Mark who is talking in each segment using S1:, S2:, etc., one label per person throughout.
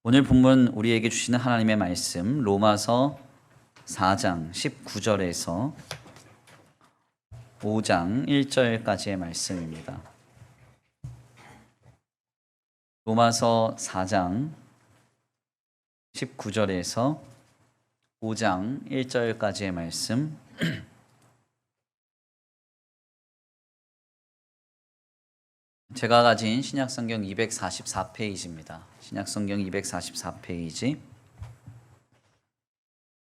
S1: 오늘 본문 우리에게 주시는 하나님의 말씀 로마서 4장 19절에서 5장 1절까지의 말씀입니다. 로마서 4장 19절에서 5장 1절까지의 말씀. 제가 가진 신약성경 244페이지입니다. 신약성경 244페이지.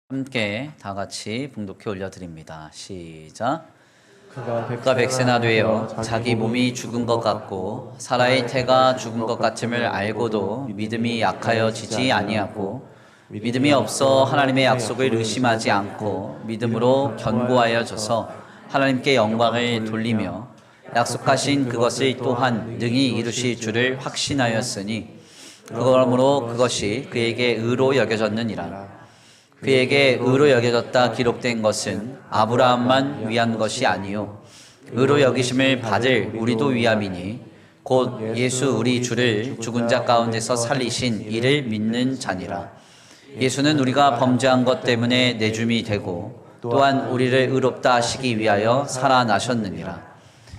S1: 함께 다 같이 봉독해 올려드립니다. 시작. 그가 백세나 되어 자기 몸이 죽은 것 같고 사라의 태가 죽은 것 같음을 알고도 믿음이 약하여지지 아니하고 믿음이 없어 하나님의 약속을 의심하지 않고 믿음으로 견고하여져서 하나님께 영광을 돌리며 약속하신 그것을 또한 능히 이루실 줄을 확신하였으니 그러므로 그것이 그에게 의로 여겨졌느니라. 그에게 의로 여겨졌다 기록된 것은 아브라함만 위한 것이 아니요 의로 여기심을 받을 우리도 위함이니 곧 예수 우리 주를 죽은 자 가운데서 살리신 이를 믿는 자니라. 예수는 우리가 범죄한 것 때문에 내줌이 되고 또한 우리를 의롭다 하시기 위하여 살아나셨느니라.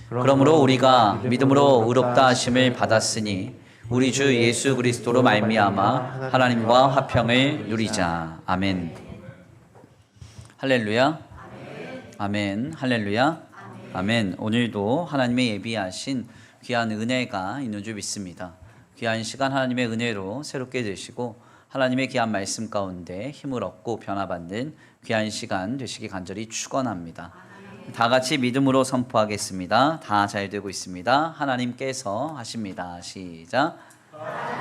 S1: 그러므로 우리가 믿음으로 의롭다 하심을 받았으니 우리 주 예수 그리스도로 말미암아 하나님과 화평을 누리자. 아멘. 할렐루야. 아멘. 할렐루야. 아멘. 오늘도 하나님의 예비하신 귀한 은혜가 있는 줄 믿습니다. 귀한 시간 하나님의 은혜로 새롭게 되시고 하나님의 귀한 말씀 가운데 힘을 얻고 변화받는 귀한 시간 되시기 간절히 축원합니다. 다 같이 믿음으로 선포하겠습니다. 다 잘 되고 있습니다. 하나님께서 하십니다. 시작.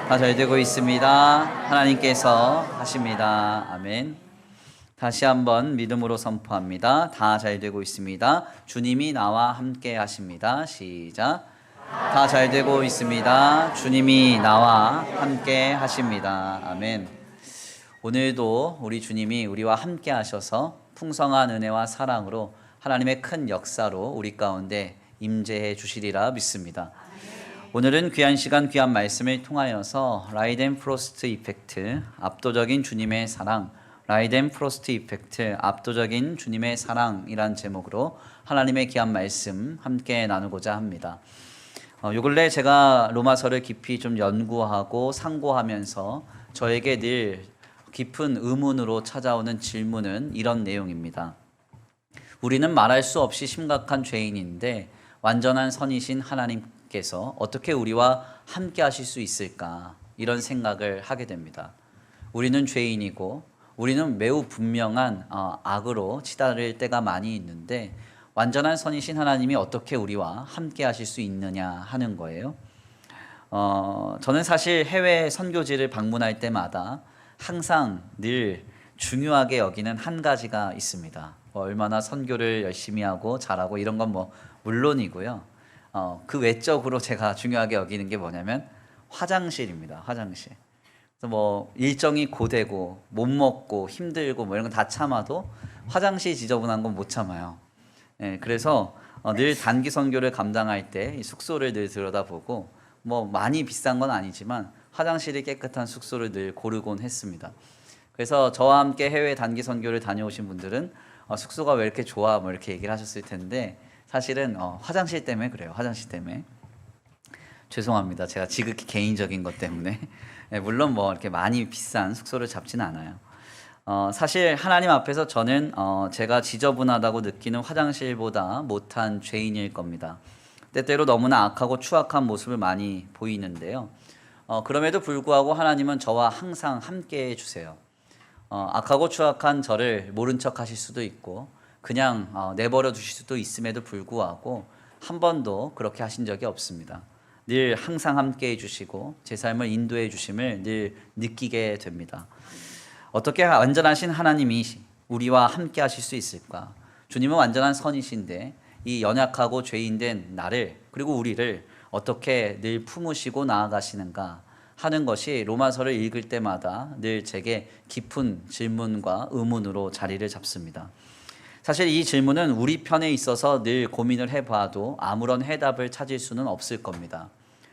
S1: 다 잘 되고 있습니다. 하나님께서 하십니다. 아멘. 다시 한번 믿음으로 선포합니다. 다 잘 되고 있습니다. 주님이 나와 함께 하십니다. 시작. 다 잘 되고 있습니다. 주님이 나와 함께 하십니다. 아멘. 오늘도 우리 주님이 우리와 함께 하셔서 풍성한 은혜와 사랑으로 하나님의 큰 역사로 우리 가운데 임재해 주시리라 믿습니다. 오늘은 귀한 시간 귀한 말씀을 통하여서 라이드 앤 프로스트 이펙트, 압도적인 주님의 사랑, 라이드 앤 프로스트 이펙트, 압도적인 주님의 사랑이란 제목으로 하나님의 귀한 말씀 함께 나누고자 합니다. 요 근래 제가 로마서를 깊이 좀 연구하고 상고하면서 저에게 늘 깊은 의문으로 찾아오는 질문은 이런 내용입니다. 우리는 말할 수 없이 심각한 죄인인데 완전한 선이신 하나님께서 어떻게 우리와 함께 하실 수 있을까? 이런 생각을 하게 됩니다. 우리는 죄인이고 우리는 매우 분명한 악으로 치달을 때가 많이 있는데 완전한 선이신 하나님이 어떻게 우리와 함께 하실 수 있느냐 하는 거예요. 저는 사실 해외 선교지를 방문할 때마다 항상 늘 중요하게 여기는 한 가지가 있습니다. 얼마나 선교를 열심히 하고 잘하고 이런 건 물론이고요. 그 외적으로 제가 중요하게 여기는 게 뭐냐면 화장실입니다. 화장실. 그래서 일정이 고되고 못 먹고 힘들고 이런 건 다 참아도 화장실 지저분한 건 못 참아요. 그래서 늘 단기 선교를 감당할 때 이 숙소를 늘 들여다보고 많이 비싼 건 아니지만 화장실이 깨끗한 숙소를 늘 고르곤 했습니다. 그래서 저와 함께 해외 단기 선교를 다녀오신 분들은 숙소가 왜 이렇게 좋아 이렇게 얘기를 하셨을 텐데 사실은 화장실 때문에 그래요. 화장실 때문에. 죄송합니다. 제가 지극히 개인적인 것 때문에. 물론 이렇게 많이 비싼 숙소를 잡지는 않아요. 사실 하나님 앞에서 저는 제가 지저분하다고 느끼는 화장실보다 못한 죄인일 겁니다. 때때로 너무나 악하고 추악한 모습을 많이 보이는데요. 그럼에도 불구하고 하나님은 저와 항상 함께 해주세요. 악하고 추악한 저를 모른 척 하실 수도 있고 그냥 내버려 두실 수도 있음에도 불구하고 한 번도 그렇게 하신 적이 없습니다. 늘 항상 함께 해주시고 제 삶을 인도해 주심을 늘 느끼게 됩니다. 어떻게 완전하신 하나님이 우리와 함께 하실 수 있을까? 주님은 완전한 선이신데 이 연약하고 죄인된 나를 그리고 우리를 어떻게 늘 품으시고 나아가시는가 하는 것이 로마서를 읽을 때마다 늘 제게 깊은 질문과 의문으로 자리를 잡습니다. 사실 이 질문은 우리 편에 있어서 늘 고민을 해봐도 아무런 해답을 찾을 수는 없을 겁니다.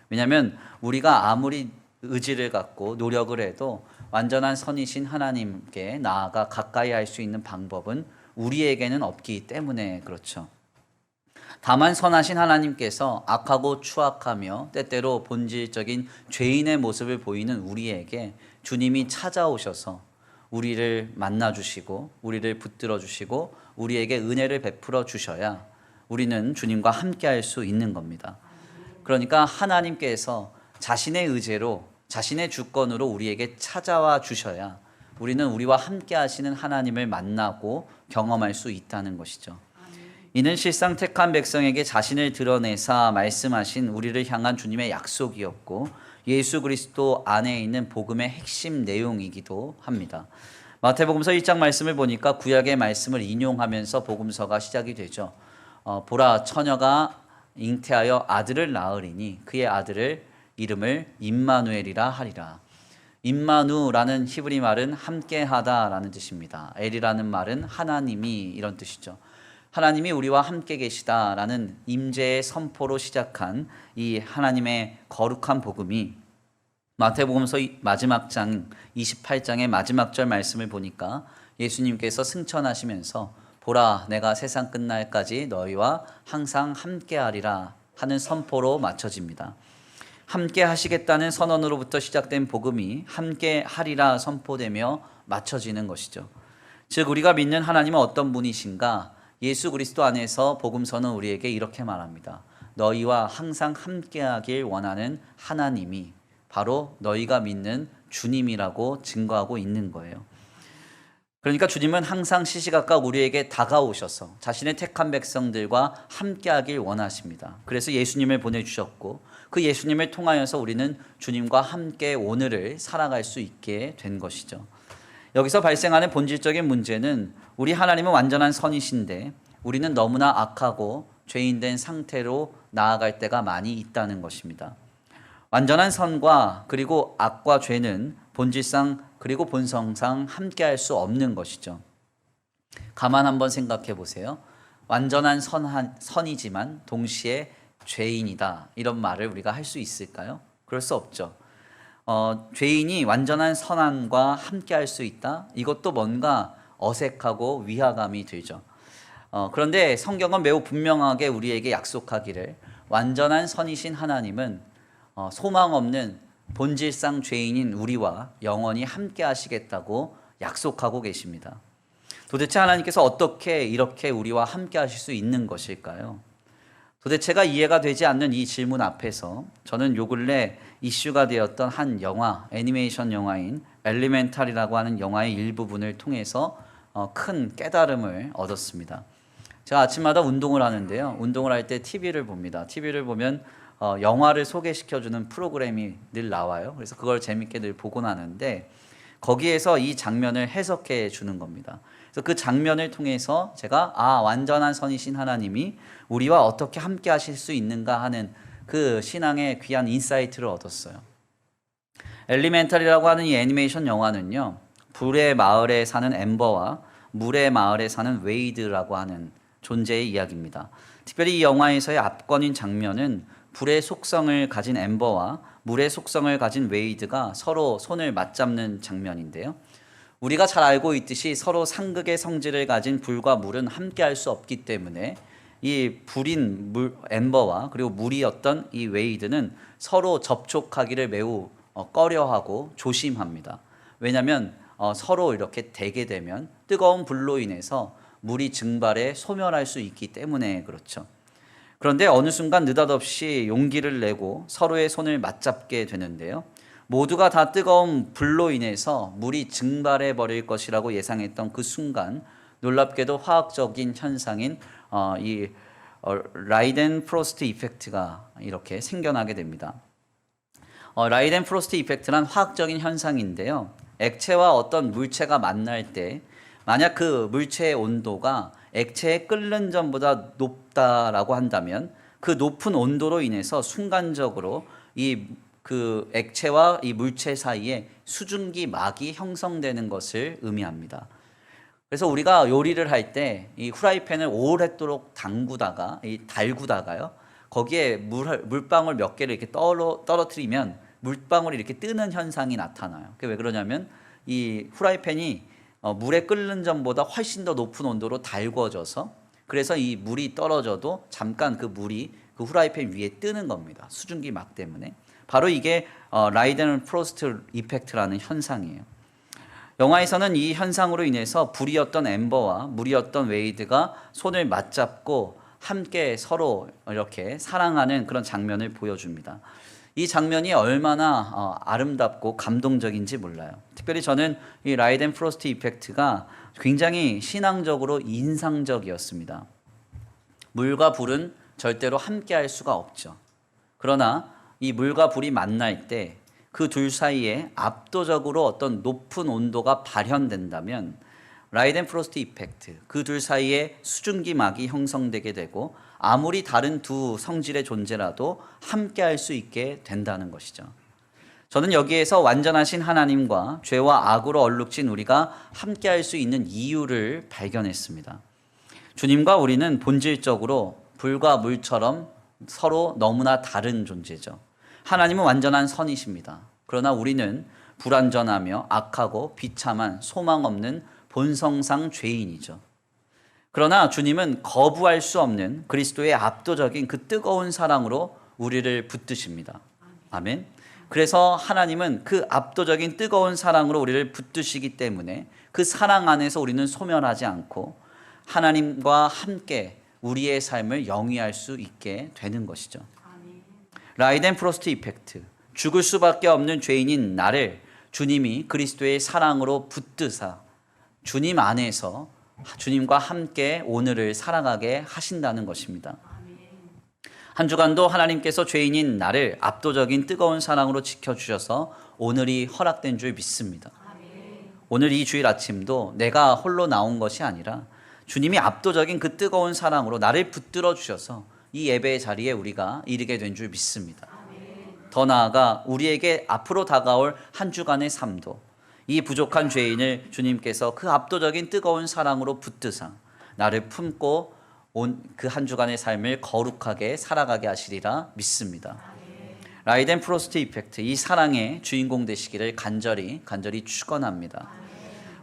S1: 왜냐하면 우리가 아무리 의지를 갖고 노력을 해도 완전한 선이신 하나님께 나아가 가까이 할 수 있는 방법은 우리에게는 없기 때문에 그렇죠. 다만 선하신 하나님께서 악하고 추악하며 때때로 본질적인 죄인의 모습을 보이는 우리에게 주님이 찾아오셔서 우리를 만나주시고 우리를 붙들어 주시고 우리에게 은혜를 베풀어 주셔야 우리는 주님과 함께 할 수 있는 겁니다. 그러니까 하나님께서 자신의 의제로 자신의 주권으로 우리에게 찾아와 주셔야 우리는 우리와 함께 하시는 하나님을 만나고 경험할 수 있다는 것이죠. 이는 실상 택한 백성에게 자신을 드러내사 말씀하신 우리를 향한 주님의 약속이었고 예수 그리스도 안에 있는 복음의 핵심 내용이기도 합니다. 마태복음서 1장 말씀을 보니까 구약의 말씀을 인용하면서 복음서가 시작이 되죠. 보라 처녀가 잉태하여 아들을 낳으리니 그의 아들을 이름을 임마누엘이라 하리라. 임마누라는 히브리 말은 함께하다라는 뜻입니다. 엘이라는 말은 하나님이 이런 뜻이죠. 하나님이 우리와 함께 계시다라는 임재의 선포로 시작한 이 하나님의 거룩한 복음이 마태복음서 마지막 장 28장의 마지막 절 말씀을 보니까 예수님께서 승천하시면서 보라 내가 세상 끝날까지 너희와 항상 함께하리라 하는 선포로 맞춰집니다. 함께 하시겠다는 선언으로부터 시작된 복음이 함께 하리라 선포되며 맞춰지는 것이죠. 즉 우리가 믿는 하나님은 어떤 분이신가? 예수 그리스도 안에서 복음서는 우리에게 이렇게 말합니다. 너희와 항상 함께하길 원하는 하나님이 바로 너희가 믿는 주님이라고 증거하고 있는 거예요. 그러니까 주님은 항상 시시각각 우리에게 다가오셔서 자신의 택한 백성들과 함께하길 원하십니다. 그래서 예수님을 보내주셨고 그 예수님을 통하여서 우리는 주님과 함께 오늘을 살아갈 수 있게 된 것이죠. 여기서 발생하는 본질적인 문제는 우리 하나님은 완전한 선이신데 우리는 너무나 악하고 죄인된 상태로 나아갈 때가 많이 있다는 것입니다. 완전한 선과 그리고 악과 죄는 본질상 그리고 본성상 함께할 수 없는 것이죠. 가만 한번 생각해 보세요. 완전한 선이지만 동시에 죄인이다 이런 말을 우리가 할 수 있을까요? 그럴 수 없죠. 죄인이 완전한 선함과 함께할 수 있다? 이것도 뭔가 어색하고 위화감이 들죠. 그런데 성경은 매우 분명하게 우리에게 약속하기를 완전한 선이신 하나님은 소망 없는 본질상 죄인인 우리와 영원히 함께 하시겠다고 약속하고 계십니다. 도대체 하나님께서 어떻게 이렇게 우리와 함께 하실 수 있는 것일까요? 도대체가 이해가 되지 않는 이 질문 앞에서 저는 요 근래 이슈가 되었던 한 영화, 애니메이션 영화인 엘리멘탈이라고 하는 영화의 일부분을 통해서 큰 깨달음을 얻었습니다. 제가 아침마다 운동을 하는데요. 운동을 할 때 TV를 봅니다. TV를 보면 영화를 소개시켜주는 프로그램이 늘 나와요. 그래서 그걸 재밌게 늘 보곤 하는데 거기에서 이 장면을 해석해 주는 겁니다. 그래서 그 장면을 통해서 제가 완전한 선이신 하나님이 우리와 어떻게 함께 하실 수 있는가 하는 그 신앙의 귀한 인사이트를 얻었어요. 엘리멘탈이라고 하는 이 애니메이션 영화는요. 불의 마을에 사는 엠버와 물의 마을에 사는 웨이드라고 하는 존재의 이야기입니다. 특별히 이 영화에서의 압권인 장면은 불의 속성을 가진 엠버와 물의 속성을 가진 웨이드가 서로 손을 맞잡는 장면인데요. 우리가 잘 알고 있듯이 서로 상극의 성질을 가진 불과 물은 함께 할 수 없기 때문에 이 불인 엠버와 그리고 물이었던 이 웨이드는 서로 접촉하기를 매우 꺼려하고 조심합니다. 왜냐하면 서로 이렇게 대게 되면 뜨거운 불로 인해서 물이 증발해 소멸할 수 있기 때문에 그렇죠. 그런데 어느 순간 느닷없이 용기를 내고 서로의 손을 맞잡게 되는데요. 모두가 다 뜨거운 불로 인해서 물이 증발해 버릴 것이라고 예상했던 그 순간 놀랍게도 화학적인 현상인 라이덴 프로스트 이펙트가 이렇게 생겨나게 됩니다. 라이덴 프로스트 이펙트란 화학적인 현상인데요. 액체와 어떤 물체가 만날 때 만약 그 물체의 온도가 액체의 끓는 전보다 높다라고 한다면 그 높은 온도로 인해서 순간적으로 그 액체와 이 물체 사이에 수증기 막이 형성되는 것을 의미합니다. 그래서 우리가 요리를 할 때 이 후라이팬을 오랫도록 달구다가요 거기에 물방울 몇 개를 이렇게 떨어뜨리면 물방울이 이렇게 뜨는 현상이 나타나요. 그게 왜 그러냐면 이 후라이팬이 물에 끓는 전보다 훨씬 더 높은 온도로 달궈져서, 그래서 이 물이 떨어져도 잠깐 그 물이 그 후라이팬 위에 뜨는 겁니다. 수증기 막 때문에. 바로 이게 라이덴 프로스트 이펙트라는 현상이에요. 영화에서는 이 현상으로 인해서 불이었던 엠버와 물이었던 웨이드가 손을 맞잡고 함께 서로 이렇게 사랑하는 그런 장면을 보여줍니다. 이 장면이 얼마나 아름답고 감동적인지 몰라요. 특별히 저는 이 라이덴 프로스트 이펙트가 굉장히 신앙적으로 인상적이었습니다. 물과 불은 절대로 함께 할 수가 없죠. 그러나 이 물과 불이 만날 때 그 둘 사이에 압도적으로 어떤 높은 온도가 발현된다면 라이덴 프로스트 이펙트, 그 둘 사이에 수증기막이 형성되게 되고 아무리 다른 두 성질의 존재라도 함께 할 수 있게 된다는 것이죠. 저는 여기에서 완전하신 하나님과 죄와 악으로 얼룩진 우리가 함께 할 수 있는 이유를 발견했습니다. 주님과 우리는 본질적으로 불과 물처럼 서로 너무나 다른 존재죠. 하나님은 완전한 선이십니다. 그러나 우리는 불완전하며 악하고 비참한 소망 없는 본성상 죄인이죠. 그러나 주님은 거부할 수 없는 그리스도의 압도적인 그 뜨거운 사랑으로 우리를 붙드십니다. 아멘. 그래서 하나님은 그 압도적인 뜨거운 사랑으로 우리를 붙드시기 때문에 그 사랑 안에서 우리는 소멸하지 않고 하나님과 함께 우리의 삶을 영위할 수 있게 되는 것이죠. 라이덴 프로스트 이펙트, 죽을 수밖에 없는 죄인인 나를 주님이 그리스도의 사랑으로 붙드사 주님 안에서 주님과 함께 오늘을 살아가게 하신다는 것입니다. 한 주간도 하나님께서 죄인인 나를 압도적인 뜨거운 사랑으로 지켜주셔서 오늘이 허락된 줄 믿습니다. 오늘 이 주일 아침도 내가 홀로 나온 것이 아니라 주님이 압도적인 그 뜨거운 사랑으로 나를 붙들어 주셔서 이 예배의 자리에 우리가 이르게 된 줄 믿습니다. 더 나아가 우리에게 앞으로 다가올 한 주간의 삶도 이 부족한 죄인을 주님께서 그 압도적인 뜨거운 사랑으로 붙드사 나를 품고 온 그 한 주간의 삶을 거룩하게 살아가게 하시리라 믿습니다. 라이덴 프로스트 이펙트, 이 사랑의 주인공 되시기를 간절히 축원합니다.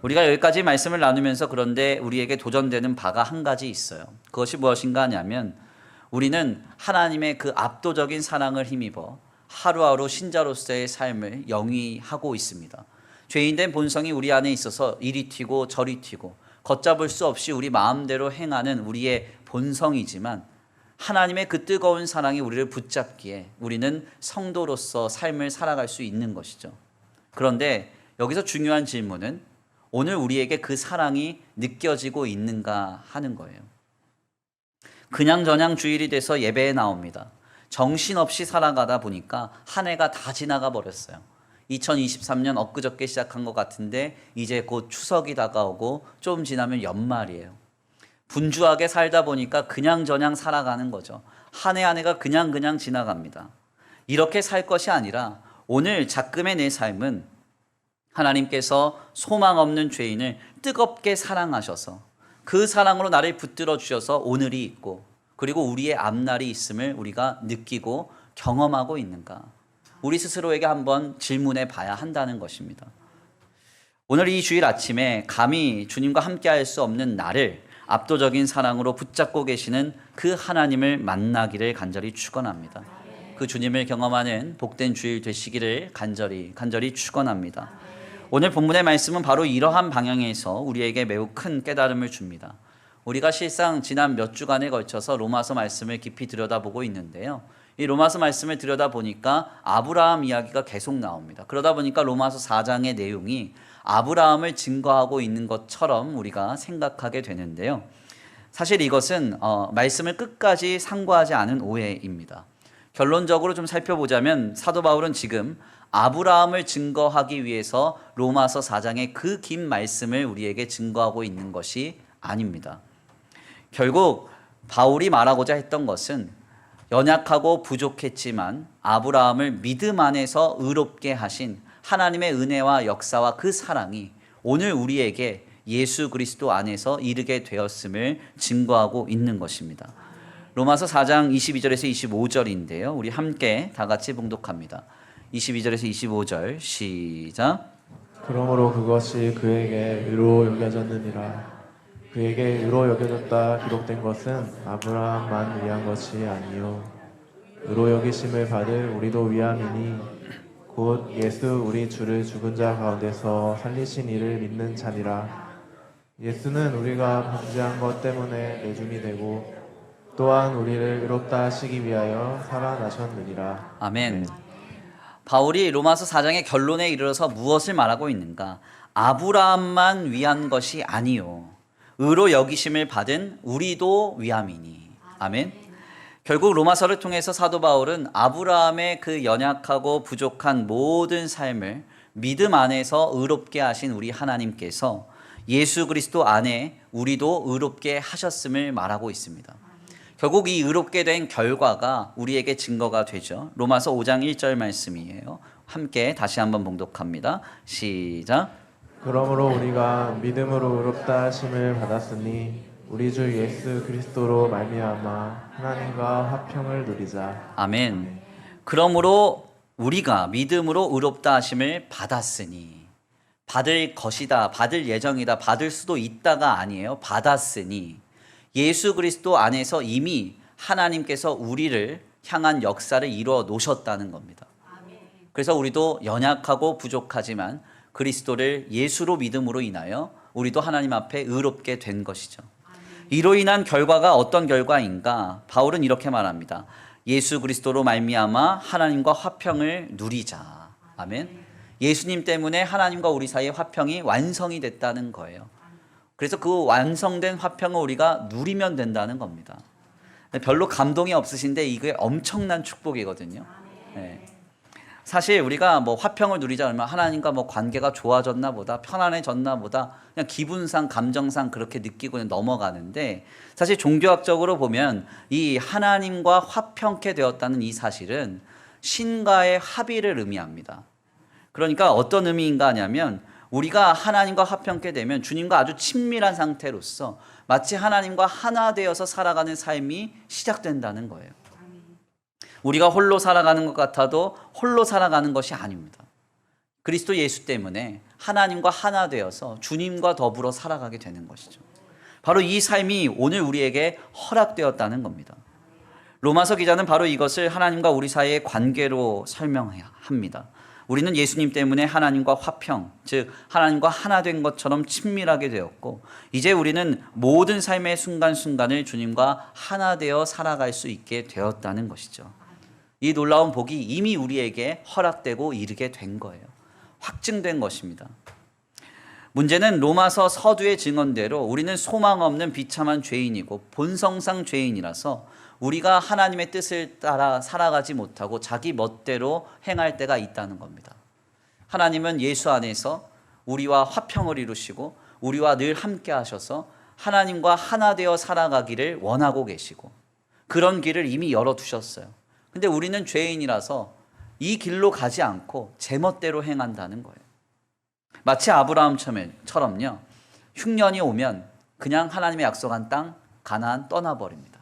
S1: 우리가 여기까지 말씀을 나누면서 그런데 우리에게 도전되는 바가 한 가지 있어요. 그것이 무엇인가 하냐면 우리는 하나님의 그 압도적인 사랑을 힘입어 하루하루 신자로서의 삶을 영위하고 있습니다. 죄인된 본성이 우리 안에 있어서 이리 튀고 저리 튀고 걷잡을 수 없이 우리 마음대로 행하는 우리의 본성이지만 하나님의 그 뜨거운 사랑이 우리를 붙잡기에 우리는 성도로서 삶을 살아갈 수 있는 것이죠. 그런데 여기서 중요한 질문은 오늘 우리에게 그 사랑이 느껴지고 있는가 하는 거예요. 그냥저냥 주일이 돼서 예배에 나옵니다. 정신없이 살아가다 보니까 한 해가 다 지나가 버렸어요. 2023년 엊그저께 시작한 것 같은데 이제 곧 추석이 다가오고 좀 지나면 연말이에요. 분주하게 살다 보니까 그냥저냥 살아가는 거죠. 한 해 한 해가 그냥 지나갑니다. 이렇게 살 것이 아니라 오늘 작금의 내 삶은 하나님께서 소망 없는 죄인을 뜨겁게 사랑하셔서 그 사랑으로 나를 붙들어 주셔서 오늘이 있고 그리고 우리의 앞날이 있음을 우리가 느끼고 경험하고 있는가? 우리 스스로에게 한번 질문해 봐야 한다는 것입니다. 오늘 이 주일 아침에 감히 주님과 함께 할 수 없는 나를 압도적인 사랑으로 붙잡고 계시는 그 하나님을 만나기를 간절히 축원합니다. 그 주님을 경험하는 복된 주일 되시기를 간절히 축원합니다. 오늘 본문의 말씀은 바로 이러한 방향에서 우리에게 매우 큰 깨달음을 줍니다. 우리가 실상 지난 몇 주간에 걸쳐서 로마서 말씀을 깊이 들여다보고 있는데요. 이 로마서 말씀을 들여다보니까 아브라함 이야기가 계속 나옵니다. 그러다 보니까 로마서 4장의 내용이 아브라함을 증거하고 있는 것처럼 우리가 생각하게 되는데요. 사실 이것은 말씀을 끝까지 상고하지 않은 오해입니다. 결론적으로 좀 살펴보자면 사도 바울은 지금 아브라함을 증거하기 위해서 로마서 4장의 그 긴 말씀을 우리에게 증거하고 있는 것이 아닙니다. 결국 바울이 말하고자 했던 것은 연약하고 부족했지만 아브라함을 믿음 안에서 의롭게 하신 하나님의 은혜와 역사와 그 사랑이 오늘 우리에게 예수 그리스도 안에서 이르게 되었음을 증거하고 있는 것입니다. 로마서 4장 22절에서 25절인데요. 우리 함께 다 같이 봉독합니다. 22절에서 25절 시작.
S2: 그러므로 그것이 그에게 의로 여겨졌느니라. 그에게 의로 여겨졌다 기록된 것은 아브라함만 위한 것이 아니요 의로 여기심을 받을 우리도 위함이니 곧 예수 우리 주를 죽은 자 가운데서 살리신 이를 믿는 자니라. 예수는 우리가 범죄한 것 때문에 내줌이 되고 또한 우리를 의롭다 하시기 위하여 살아나셨느니라.
S1: 아멘. 바울이 로마서 4장의 결론에 이르러서 무엇을 말하고 있는가? 아브라함만 위한 것이 아니요 의로 여기심을 받은 우리도 위함이니. 아멘. 결국 로마서를 통해서 사도 바울은 아브라함의 그 연약하고 부족한 모든 삶을 믿음 안에서 의롭게 하신 우리 하나님께서 예수 그리스도 안에 우리도 의롭게 하셨음을 말하고 있습니다. 결국 이 의롭게 된 결과가 우리에게 증거가 되죠. 로마서 5장 1절 말씀이에요. 함께 다시 한번 봉독합니다. 시작.
S2: 그러므로 우리가 믿음으로 의롭다 하심을 받았으니 우리 주 예수 그리스도로 말미암아 하나님과 화평을 누리자.
S1: 아멘. 그러므로 우리가 믿음으로 의롭다 하심을 받았으니, 받을 것이다, 받을 예정이다, 받을 수도 있다가 아니에요. 받았으니 예수 그리스도 안에서 이미 하나님께서 우리를 향한 역사를 이루어 놓으셨다는 겁니다. 그래서 우리도 연약하고 부족하지만 그리스도를 예수로 믿음으로 인하여 우리도 하나님 앞에 의롭게 된 것이죠. 이로 인한 결과가 어떤 결과인가? 바울은 이렇게 말합니다. 예수 그리스도로 말미암아 하나님과 화평을 누리자. 아멘. 예수님 때문에 하나님과 우리 사이의 화평이 완성이 됐다는 거예요. 그래서 그 완성된 화평을 우리가 누리면 된다는 겁니다. 별로 감동이 없으신데 이게 엄청난 축복이거든요. 네. 사실 우리가 뭐 화평을 누리자 그러면 하나님과 뭐 관계가 좋아졌나 보다, 편안해졌나 보다, 그냥 기분상, 감정상 그렇게 느끼고 그냥 넘어가는데, 사실 종교학적으로 보면 이 하나님과 화평케 되었다는 이 사실은 신과의 합의를 의미합니다. 그러니까 어떤 의미인가 하냐면, 우리가 하나님과 화평케 되면 주님과 아주 친밀한 상태로서 마치 하나님과 하나 되어서 살아가는 삶이 시작된다는 거예요. 우리가 홀로 살아가는 것 같아도 홀로 살아가는 것이 아닙니다. 그리스도 예수 때문에 하나님과 하나 되어서 주님과 더불어 살아가게 되는 것이죠. 바로 이 삶이 오늘 우리에게 허락되었다는 겁니다. 로마서 기자는 바로 이것을 하나님과 우리 사이의 관계로 설명합니다. 우리는 예수님 때문에 하나님과 화평, 즉 하나님과 하나 된 것처럼 친밀하게 되었고, 이제 우리는 모든 삶의 순간순간을 주님과 하나 되어 살아갈 수 있게 되었다는 것이죠. 이 놀라운 복이 이미 우리에게 허락되고 이르게 된 거예요. 확증된 것입니다. 문제는 로마서 서두의 증언대로 우리는 소망 없는 비참한 죄인이고 본성상 죄인이라서 우리가 하나님의 뜻을 따라 살아가지 못하고 자기 멋대로 행할 때가 있다는 겁니다. 하나님은 예수 안에서 우리와 화평을 이루시고 우리와 늘 함께 하셔서 하나님과 하나 되어 살아가기를 원하고 계시고 그런 길을 이미 열어두셨어요. 근데 우리는 죄인이라서 이 길로 가지 않고 제멋대로 행한다는 거예요. 마치 아브라함처럼요. 흉년이 오면 그냥 하나님의 약속한 땅 가나안 떠나버립니다.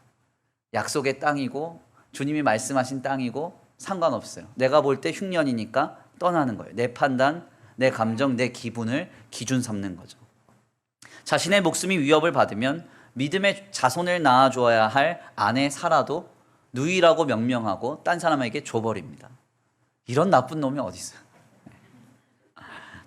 S1: 약속의 땅이고 주님이 말씀하신 땅이고 상관없어요. 내가 볼 때 흉년이니까 떠나는 거예요. 내 판단, 내 감정, 내 기분을 기준 삼는 거죠. 자신의 목숨이 위협을 받으면 믿음의 자손을 낳아줘야 할 아내 사라도 누이라고 명명하고 딴 사람에게 줘버립니다. 이런 나쁜 놈이 어디 있어요?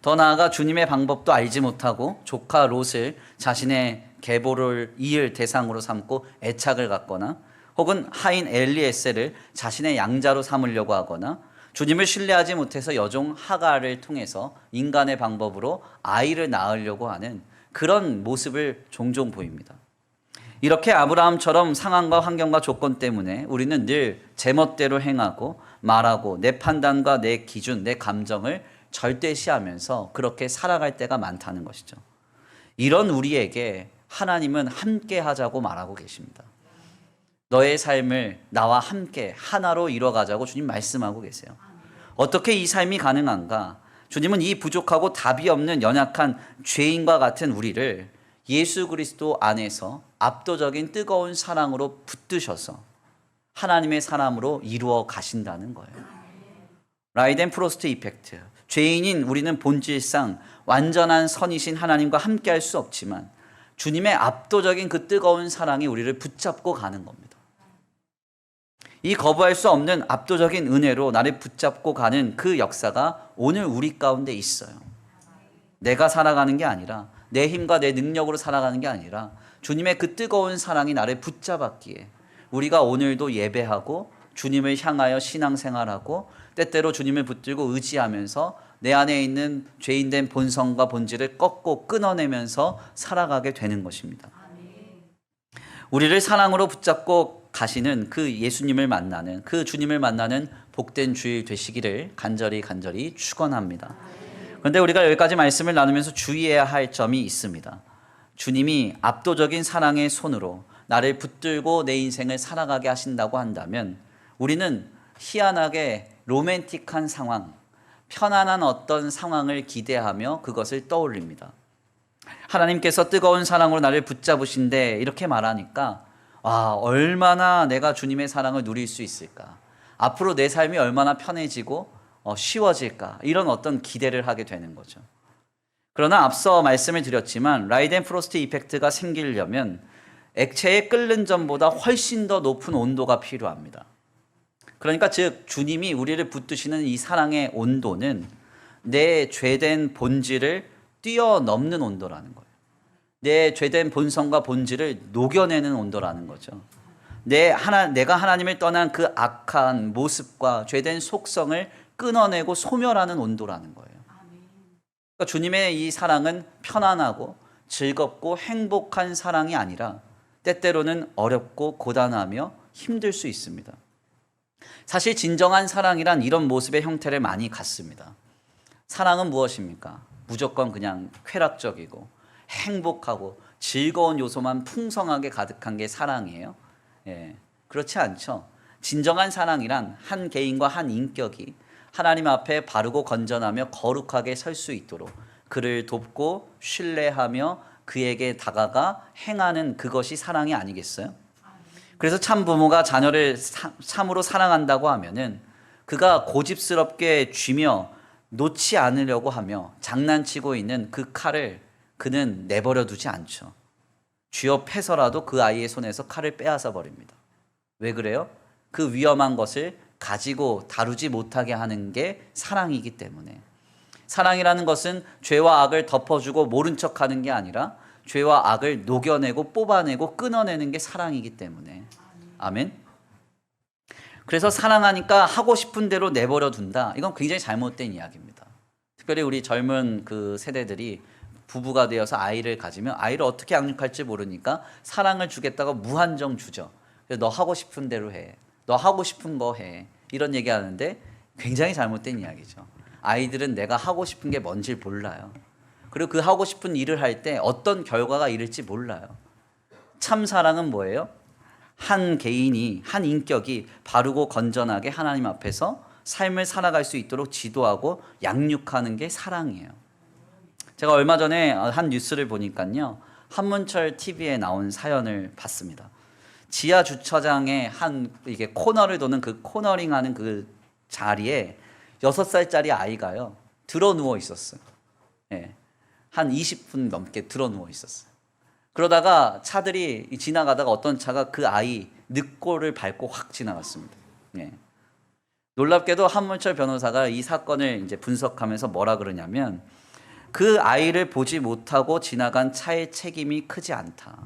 S1: 더 나아가 주님의 방법도 알지 못하고 조카 롯을 자신의 계보를 이을 대상으로 삼고 애착을 갖거나 혹은 하인 엘리에셀을 자신의 양자로 삼으려고 하거나 주님을 신뢰하지 못해서 여종 하갈을 통해서 인간의 방법으로 아이를 낳으려고 하는 그런 모습을 종종 보입니다. 이렇게 아브라함처럼 상황과 환경과 조건 때문에 우리는 늘 제멋대로 행하고 말하고 내 판단과 내 기준, 내 감정을 절대시하면서 그렇게 살아갈 때가 많다는 것이죠. 이런 우리에게 하나님은 함께 하자고 말하고 계십니다. 너의 삶을 나와 함께 하나로 이뤄가자고 주님 말씀하고 계세요. 어떻게 이 삶이 가능한가? 주님은 이 부족하고 답이 없는 연약한 죄인과 같은 우리를 예수 그리스도 안에서 압도적인 뜨거운 사랑으로 붙드셔서 하나님의 사람으로 이루어 가신다는 거예요. 라이덴 프로스트 이펙트. 죄인인 우리는 본질상 완전한 선이신 하나님과 함께할 수 없지만 주님의 압도적인 그 뜨거운 사랑이 우리를 붙잡고 가는 겁니다. 이 거부할 수 없는 압도적인 은혜로 나를 붙잡고 가는 그 역사가 오늘 우리 가운데 있어요. 내가 살아가는 게 아니라, 내 힘과 내 능력으로 살아가는 게 아니라 주님의 그 뜨거운 사랑이 나를 붙잡았기에 우리가 오늘도 예배하고 주님을 향하여 신앙생활하고 때때로 주님을 붙들고 의지하면서 내 안에 있는 죄인된 본성과 본질을 꺾고 끊어내면서 살아가게 되는 것입니다. 우리를 사랑으로 붙잡고 가시는 그 예수님을 만나는, 그 주님을 만나는 복된 주일 되시기를 간절히 축원합니다. 그런데 우리가 여기까지 말씀을 나누면서 주의해야 할 점이 있습니다. 주님이 압도적인 사랑의 손으로 나를 붙들고 내 인생을 살아가게 하신다고 한다면 우리는 희한하게 로맨틱한 상황, 편안한 어떤 상황을 기대하며 그것을 떠올립니다. 하나님께서 뜨거운 사랑으로 나를 붙잡으신데 이렇게 말하니까 얼마나 내가 주님의 사랑을 누릴 수 있을까, 앞으로 내 삶이 얼마나 편해지고 쉬워질까, 이런 어떤 기대를 하게 되는 거죠. 그러나 앞서 말씀을 드렸지만 라이덴 프로스트 이펙트가 생기려면 액체에 끓는 점보다 훨씬 더 높은 온도가 필요합니다. 그러니까 즉 주님이 우리를 붙드시는 이 사랑의 온도는 내 죄된 본질을 뛰어넘는 온도라는 거예요. 내 죄된 본성과 본질을 녹여내는 온도라는 거죠. 내가 하나님을 떠난 그 악한 모습과 죄된 속성을 끊어내고 소멸하는 온도라는 거예요. 그러니까 주님의 이 사랑은 편안하고 즐겁고 행복한 사랑이 아니라 때때로는 어렵고 고단하며 힘들 수 있습니다. 사실 진정한 사랑이란 이런 모습의 형태를 많이 갖습니다. 사랑은 무엇입니까? 무조건 그냥 쾌락적이고 행복하고 즐거운 요소만 풍성하게 가득한 게 사랑이에요? 그렇지 않죠. 진정한 사랑이란 한 개인과 한 인격이 하나님 앞에 바르고 건전하며 거룩하게 설 수 있도록 그를 돕고 신뢰하며 그에게 다가가 행하는 그것이 사랑이 아니겠어요? 그래서 참 부모가 자녀를 참으로 사랑한다고 하면은 그가 고집스럽게 쥐며 놓지 않으려고 하며 장난치고 있는 그 칼을 그는 내버려 두지 않죠. 쥐어 패서라도 그 아이의 손에서 칼을 빼앗아 버립니다. 왜 그래요? 그 위험한 것을 가지고 다루지 못하게 하는 게 사랑이기 때문에. 사랑이라는 것은 죄와 악을 덮어주고 모른 척하는 게 아니라 죄와 악을 녹여내고 뽑아내고 끊어내는 게 사랑이기 때문에. 아멘. 그래서 사랑하니까 하고 싶은 대로 내버려 둔다. 이건 굉장히 잘못된 이야기입니다. 특별히 우리 젊은 그 세대들이 부부가 되어서 아이를 가지면 아이를 어떻게 양육할지 모르니까 사랑을 주겠다고 무한정 주죠. 그래서 너 하고 싶은 대로 해. 너 하고 싶은 거 해. 이런 얘기하는데 굉장히 잘못된 이야기죠. 아이들은 내가 하고 싶은 게 뭔지 몰라요. 그리고 그 하고 싶은 일을 할 때 어떤 결과가 이를지 몰라요. 참 사랑은 뭐예요? 한 개인이, 한 인격이 바르고 건전하게 하나님 앞에서 삶을 살아갈 수 있도록 지도하고 양육하는 게 사랑이에요. 제가 얼마 전에 한 뉴스를 보니까요, 한문철 TV에 나온 사연을 봤습니다. 지하 주차장에 한 이게 코너를 도는 그 코너링하는 그 자리에 6살짜리 아이가요 들어 누워 있었어요. 한 20분 넘게 들어 누워 있었어요. 그러다가 차들이 지나가다가 어떤 차가 그 아이 늑골을 밟고 확 지나갔습니다. 놀랍게도 한문철 변호사가 이 사건을 이제 분석하면서 뭐라 그러냐면 그 아이를 보지 못하고 지나간 차의 책임이 크지 않다.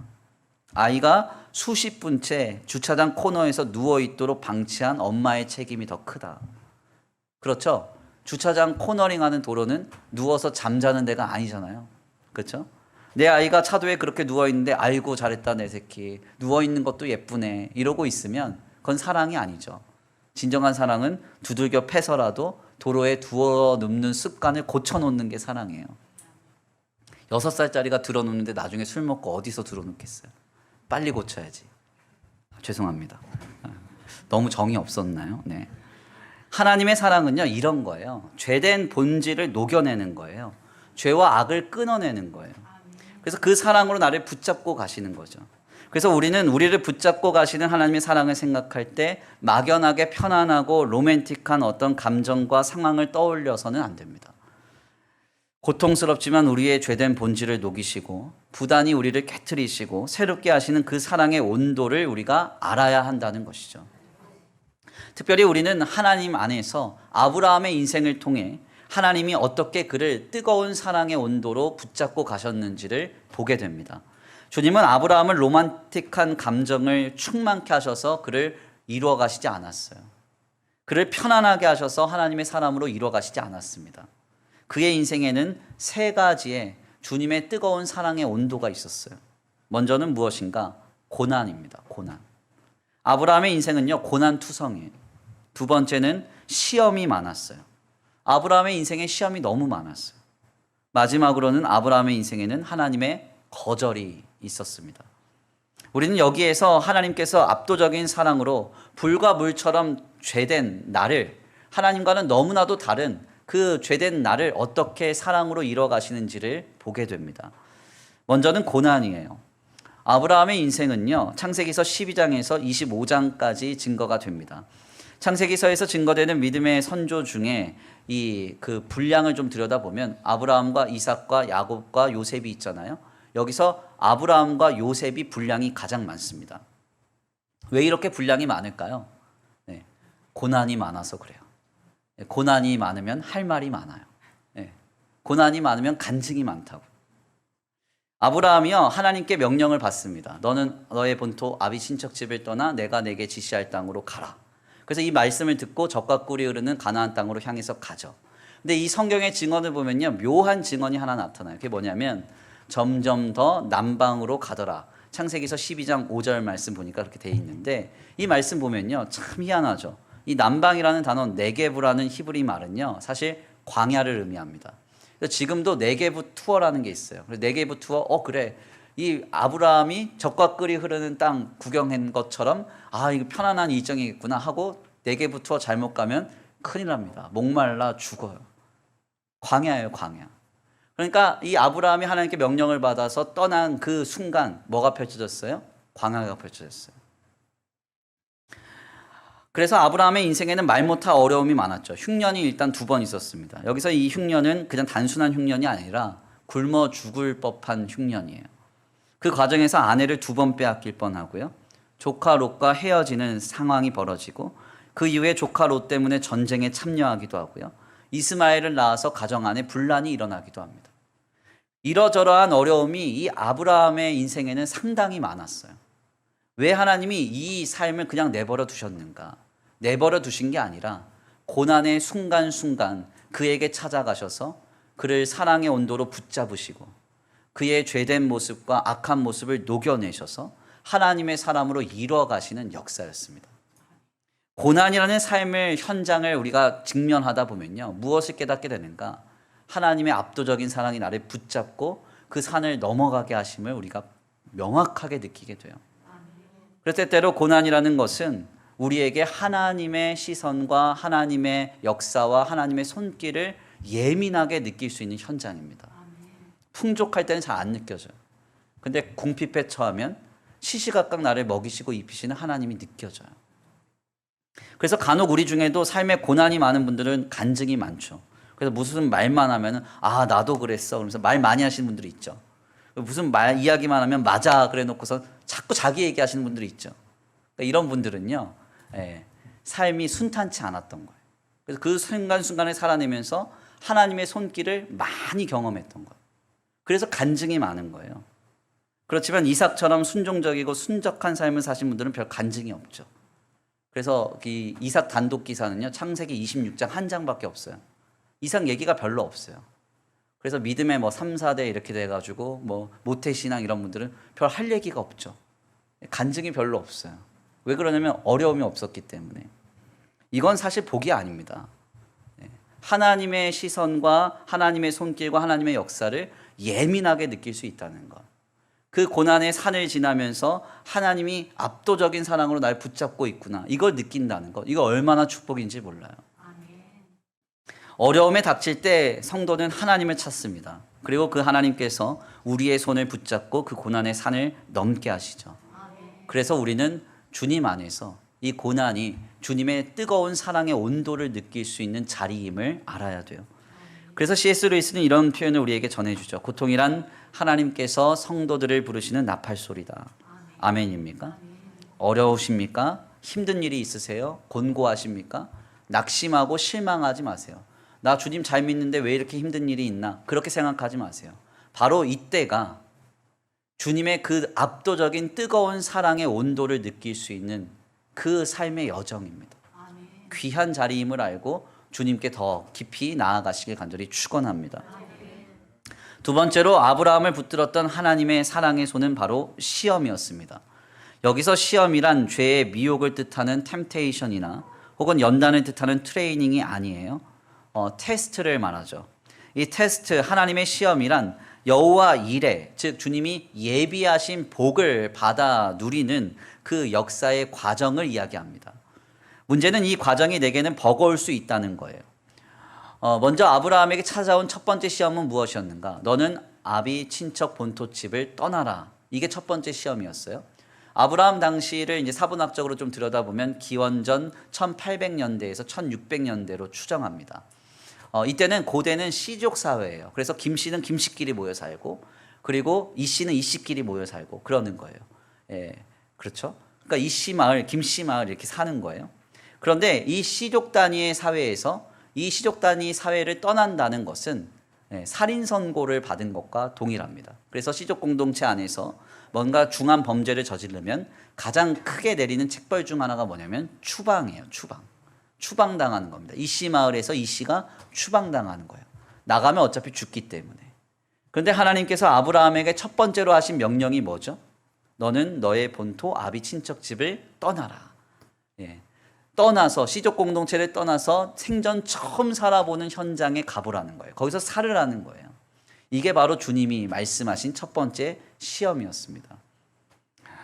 S1: 아이가 수십 분째 주차장 코너에서 누워 있도록 방치한 엄마의 책임이 더 크다. 그렇죠? 주차장 코너링하는 도로는 누워서 잠자는 데가 아니잖아요. 그렇죠? 내 아이가 차도에 그렇게 누워 있는데 아이고 잘했다 내 새끼, 누워 있는 것도 예쁘네 이러고 있으면 그건 사랑이 아니죠. 진정한 사랑은 두들겨 패서라도 도로에 두어 눕는 습관을 고쳐놓는 게 사랑이에요. 6살짜리가 들어눕는데 나중에 술 먹고 어디서 들어눕겠어요? 빨리 고쳐야지. 죄송합니다. 너무 정이 없었나요? 네. 하나님의 사랑은요 이런 거예요. 죄된 본질을 녹여내는 거예요. 죄와 악을 끊어내는 거예요. 그래서 그 사랑으로 나를 붙잡고 가시는 거죠. 그래서 우리는 우리를 붙잡고 가시는 하나님의 사랑을 생각할 때 막연하게 편안하고 로맨틱한 어떤 감정과 상황을 떠올려서는 안 됩니다. 고통스럽지만 우리의 죄된 본질을 녹이시고 부단히 우리를 깨트리시고 새롭게 하시는 그 사랑의 온도를 우리가 알아야 한다는 것이죠. 특별히 우리는 하나님 안에서 아브라함의 인생을 통해 하나님이 어떻게 그를 뜨거운 사랑의 온도로 붙잡고 가셨는지를 보게 됩니다. 주님은 아브라함을 로man틱한 감정을 충만케 하셔서 그를 이루어 가시지 않았어요. 그를 편안하게 하셔서 하나님의 사람으로 이루어 가시지 않았습니다. 그의 인생에는 세 가지의 주님의 뜨거운 사랑의 온도가 있었어요. 먼저는 무엇인가? 고난입니다. 고난. 아브라함의 인생은요, 고난투성이에요. 두 번째는 시험이 많았어요. 아브라함의 인생에 시험이 너무 많았어요. 마지막으로는 아브라함의 인생에는 하나님의 거절이 있었습니다. 우리는 여기에서 하나님께서 압도적인 사랑으로 불과 물처럼 죄된 나를, 하나님과는 너무나도 다른 그 죄된 나를 어떻게 사랑으로 이뤄 가시는지를 보게 됩니다. 먼저는 고난이에요. 아브라함의 인생은요, 창세기서 12장에서 25장까지 증거가 됩니다. 창세기서에서 증거되는 믿음의 선조 중에 이 그 분량을 좀 들여다보면 아브라함과 이삭과 야곱과 요셉이 있잖아요. 여기서 아브라함과 요셉이 분량이 가장 많습니다. 왜 이렇게 분량이 많을까요? 네, 고난이 많아서 그래요. 고난이 많으면 할 말이 많아요. 네, 고난이 많으면 간증이 많다고. 아브라함이요, 하나님께 명령을 받습니다. 너는 너의 본토 아비 친척집을 떠나 내가 내게 지시할 땅으로 가라. 그래서 이 말씀을 듣고 젖과 꿀이 흐르는 가나안 땅으로 향해서 가죠. 근데 이 성경의 증언을 보면요, 묘한 증언이 하나 나타나요. 그게 뭐냐면 점점 더 남방으로 가더라. 창세기서 12장 5절 말씀 보니까 그렇게 돼 있는데, 이 말씀 보면요, 참 희한하죠. 이 남방이라는 단어 네게브라는 히브리 말은요, 사실 광야를 의미합니다. 그래서 지금도 네게브 투어라는 게 있어요. 그래서 네게브 투어, 그래, 이 아브라함이 젖과 꿀이 흐르는 땅 구경한 것처럼 이거 편안한 일정이겠구나 하고 네게브 투어 잘못 가면 큰일 납니다. 목말라 죽어요. 광야예요, 광야. 그러니까 이 아브라함이 하나님께 명령을 받아서 떠난 그 순간 뭐가 펼쳐졌어요? 광야가 펼쳐졌어요. 그래서 아브라함의 인생에는 말 못할 어려움이 많았죠. 흉년이 일단 2번 있었습니다. 여기서 이 흉년은 그냥 단순한 흉년이 아니라 굶어 죽을 법한 흉년이에요. 그 과정에서 아내를 2번 빼앗길 뻔하고요. 조카 롯과 헤어지는 상황이 벌어지고 그 이후에 조카 롯 때문에 전쟁에 참여하기도 하고요. 이스마엘을 낳아서 가정 안에 분란이 일어나기도 합니다. 이러저러한 어려움이 이 아브라함의 인생에는 상당히 많았어요. 왜 하나님이 이 삶을 그냥 내버려 두셨는가? 내버려 두신 게 아니라 고난의 순간순간 그에게 찾아가셔서 그를 사랑의 온도로 붙잡으시고 그의 죄된 모습과 악한 모습을 녹여내셔서 하나님의 사람으로 이루어 가시는 역사였습니다. 고난이라는 삶의 현장을 우리가 직면하다 보면요, 무엇을 깨닫게 되는가? 하나님의 압도적인 사랑이 나를 붙잡고 그 산을 넘어가게 하심을 우리가 명확하게 느끼게 돼요. 그래서 때때로 고난이라는 것은 우리에게 하나님의 시선과 하나님의 역사와 하나님의 손길을 예민하게 느낄 수 있는 현장입니다. 풍족할 때는 잘 안 느껴져요. 근데 궁핍에 처하면 시시각각 나를 먹이시고 입히시는 하나님이 느껴져요. 그래서 간혹 우리 중에도 삶에 고난이 많은 분들은 간증이 많죠. 그래서 무슨 말만 하면 나도 그랬어 그러면서 말 많이 하시는 분들이 있죠. 무슨 말 이야기만 하면 맞아 그래 놓고서 자꾸 자기 얘기하시는 분들이 있죠. 그러니까 이런 분들은요, 삶이 순탄치 않았던 거예요. 그래서 그 순간순간을 살아내면서 하나님의 손길을 많이 경험했던 거예요. 그래서 간증이 많은 거예요. 그렇지만 이삭처럼 순종적이고 순적한 삶을 사신 분들은 별 간증이 없죠. 그래서 이 이삭 단독 기사는요, 창세기 26장 한 장밖에 없어요. 이삭 얘기가 별로 없어요. 그래서 믿음의 3, 4대 이렇게 돼가지고 모태신앙 이런 분들은 별 할 얘기가 없죠. 간증이 별로 없어요. 왜 그러냐면 어려움이 없었기 때문에. 이건 사실 복이 아닙니다. 하나님의 시선과 하나님의 손길과 하나님의 역사를 예민하게 느낄 수 있다는 것. 그 고난의 산을 지나면서 하나님이 압도적인 사랑으로 날 붙잡고 있구나. 이걸 느낀다는 것. 이거 얼마나 축복인지 몰라요. 어려움에 닥칠 때 성도는 하나님을 찾습니다. 그리고 그 하나님께서 우리의 손을 붙잡고 그 고난의 산을 넘게 하시죠. 그래서 우리는 주님 안에서 이 고난이 주님의 뜨거운 사랑의 온도를 느낄 수 있는 자리임을 알아야 돼요. 그래서 C.S. 루이스는 이런 표현을 우리에게 전해주죠. 고통이란 하나님께서 성도들을 부르시는 나팔소리다. 아멘입니까? 어려우십니까? 힘든 일이 있으세요? 곤고하십니까? 낙심하고 실망하지 마세요. 나 주님 잘 믿는데 왜 이렇게 힘든 일이 있나? 그렇게 생각하지 마세요. 바로 이때가 주님의 그 압도적인 뜨거운 사랑의 온도를 느낄 수 있는 그 삶의 여정입니다. 귀한 자리임을 알고 주님께 더 깊이 나아가시길 간절히 축원합니다. 두 번째로 아브라함을 붙들었던 하나님의 사랑의 손은 바로 시험이었습니다. 여기서 시험이란 죄의 미혹을 뜻하는 템테이션이나 혹은 연단을 뜻하는 트레이닝이 아니에요. 테스트를 말하죠. 이 테스트, 하나님의 시험이란 여호와 이레, 즉 주님이 예비하신 복을 받아 누리는 그 역사의 과정을 이야기합니다. 문제는 이 과정이 내게는 버거울 수 있다는 거예요. 먼저 아브라함에게 찾아온 첫 번째 시험은 무엇이었는가? 너는 아비 친척 본토집을 떠나라. 이게 첫 번째 시험이었어요. 아브라함 당시를 이제 사분학적으로 좀 들여다보면 기원전 1800년대에서 1600년대로 추정합니다. 이때는 고대는 시족 사회예요. 그래서 김 씨는 김 씨끼리 모여 살고, 그리고 이 씨는 이 씨끼리 모여 살고 그러는 거예요. 예, 그렇죠? 그러니까 이 씨 마을, 김 씨 마을 이렇게 사는 거예요. 그런데 이 시족 단위의 사회에서 이 시족 단위 사회를 떠난다는 것은 살인 선고를 받은 것과 동일합니다. 그래서 시족 공동체 안에서 뭔가 중한 범죄를 저지르면 가장 크게 내리는 책벌 중 하나가 뭐냐면 추방이에요. 추방당하는 겁니다. 이 씨 마을에서 이 씨가 추방당하는 거예요. 나가면 어차피 죽기 때문에. 그런데 하나님께서 아브라함에게 첫 번째로 하신 명령이 뭐죠? 너는 너의 본토 아비 친척 집을 떠나라. 예. 떠나서 시족 공동체를 떠나서 생전 처음 살아보는 현장에 가보라는 거예요. 거기서 살으라는 거예요. 이게 바로 주님이 말씀하신 첫 번째 시험이었습니다.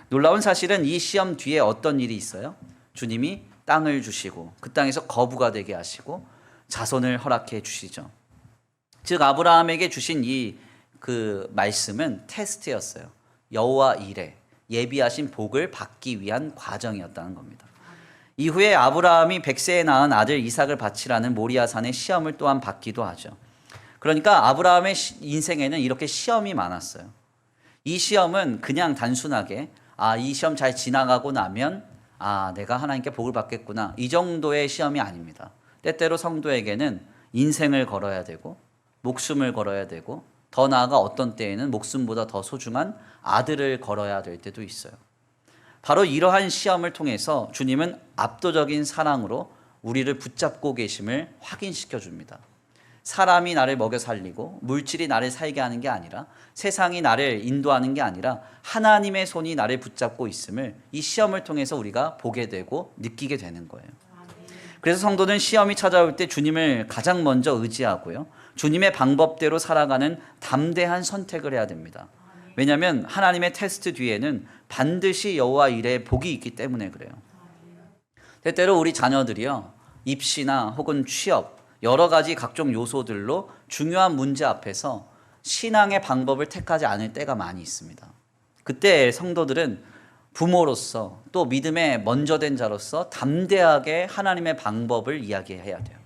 S1: 놀라운 사실은 이 시험 뒤에 어떤 일이 있어요? 주님이 땅을 주시고 그 땅에서 거부가 되게 하시고 자손을 허락해 주시죠. 즉 아브라함에게 주신 그 말씀은 테스트였어요. 여호와 이레, 예비하신 복을 받기 위한 과정이었다는 겁니다. 이후에 아브라함이 100세에 낳은 아들 이삭을 바치라는 모리아산의 시험을 또한 받기도 하죠. 그러니까 아브라함의 인생에는 이렇게 시험이 많았어요. 이 시험은 그냥 단순하게 이 시험 잘 지나가고 나면 내가 하나님께 복을 받겠구나, 이 정도의 시험이 아닙니다. 때때로 성도에게는 인생을 걸어야 되고 목숨을 걸어야 되고 더 나아가 어떤 때에는 목숨보다 더 소중한 아들을 걸어야 될 때도 있어요. 바로 이러한 시험을 통해서 주님은 압도적인 사랑으로 우리를 붙잡고 계심을 확인시켜 줍니다. 사람이 나를 먹여 살리고 물질이 나를 살게 하는 게 아니라, 세상이 나를 인도하는 게 아니라 하나님의 손이 나를 붙잡고 있음을 이 시험을 통해서 우리가 보게 되고 느끼게 되는 거예요. 그래서 성도는 시험이 찾아올 때 주님을 가장 먼저 의지하고요, 주님의 방법대로 살아가는 담대한 선택을 해야 됩니다. 왜냐하면 하나님의 테스트 뒤에는 반드시 여호와 이레의 복이 있기 때문에 그래요. 때때로 우리 자녀들이요, 입시나 혹은 취업, 여러 가지 각종 요소들로 중요한 문제 앞에서 신앙의 방법을 택하지 않을 때가 많이 있습니다. 그때 성도들은 부모로서 또 믿음에 먼저 된 자로서 담대하게 하나님의 방법을 이야기해야 돼요.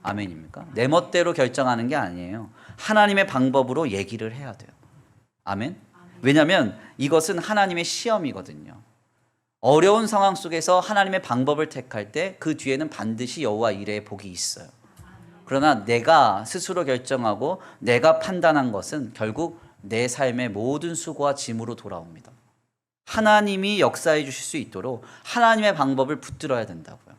S1: 아멘입니까? 내 멋대로 결정하는 게 아니에요. 하나님의 방법으로 얘기를 해야 돼요. 아멘? 왜냐하면 이것은 하나님의 시험이거든요. 어려운 상황 속에서 하나님의 방법을 택할 때 그 뒤에는 반드시 여호와 이레의 복이 있어요. 그러나 내가 스스로 결정하고 내가 판단한 것은 결국 내 삶의 모든 수고와 짐으로 돌아옵니다. 하나님이 역사해 주실 수 있도록 하나님의 방법을 붙들어야 된다고요.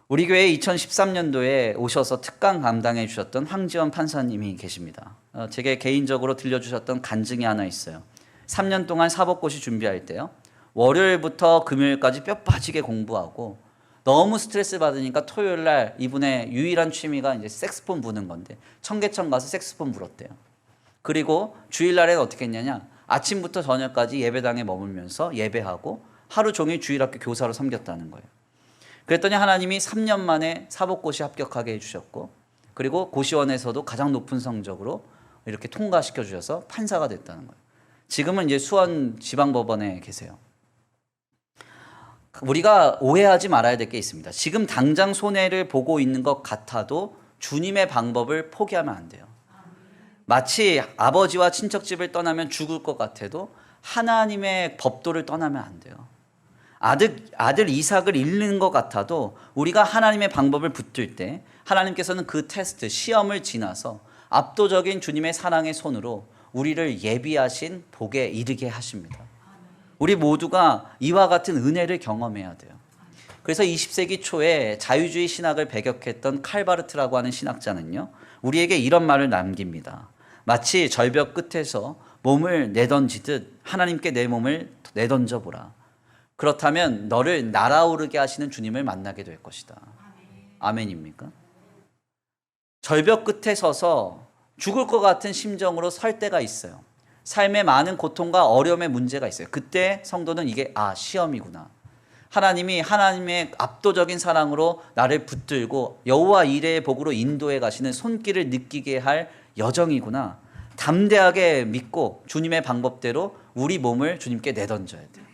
S1: 우리 교회에 2013년도에 오셔서 특강 감당해 주셨던 황지원 판사님이 계십니다. 제게 개인적으로 들려주셨던 간증이 하나 있어요. 3년 동안 사법고시 준비할 때요, 월요일부터 금요일까지 뼈 빠지게 공부하고 너무 스트레스 받으니까 토요일 날 이분의 유일한 취미가 이제 색스폰 부는 건데 청계천 가서 색스폰 불었대요. 그리고 주일날에는 어떻게 했냐냐, 아침부터 저녁까지 예배당에 머물면서 예배하고 하루 종일 주일학교 교사로 섬겼다는 거예요. 그랬더니 하나님이 3년 만에 사법고시 합격하게 해주셨고, 그리고 고시원에서도 가장 높은 성적으로 이렇게 통과시켜 주셔서 판사가 됐다는 거예요. 지금은 이제 수원 지방법원에 계세요. 우리가 오해하지 말아야 될 게 있습니다. 지금 당장 손해를 보고 있는 것 같아도 주님의 방법을 포기하면 안 돼요. 마치 아버지와 친척집을 떠나면 죽을 것 같아도 하나님의 법도를 떠나면 안 돼요. 아들 이삭을 잃는 것 같아도 우리가 하나님의 방법을 붙들 때 하나님께서는 그 테스트, 시험을 지나서 압도적인 주님의 사랑의 손으로 우리를 예비하신 복에 이르게 하십니다. 우리 모두가 이와 같은 은혜를 경험해야 돼요. 그래서 20세기 초에 자유주의 신학을 배격했던 칼바르트라고 하는 신학자는요, 우리에게 이런 말을 남깁니다. 마치 절벽 끝에서 몸을 내던지듯 하나님께 내 몸을 내던져 보라. 그렇다면 너를 날아오르게 하시는 주님을 만나게 될 것이다. 아멘입니까? 절벽 끝에 서서 죽을 것 같은 심정으로 설 때가 있어요. 삶에 많은 고통과 어려움의 문제가 있어요. 그때 성도는 이게 시험이구나. 하나님이 하나님의 압도적인 사랑으로 나를 붙들고 여호와 이레의 복으로 인도해 가시는 손길을 느끼게 할 여정이구나. 담대하게 믿고 주님의 방법대로 우리 몸을 주님께 내던져야 돼요.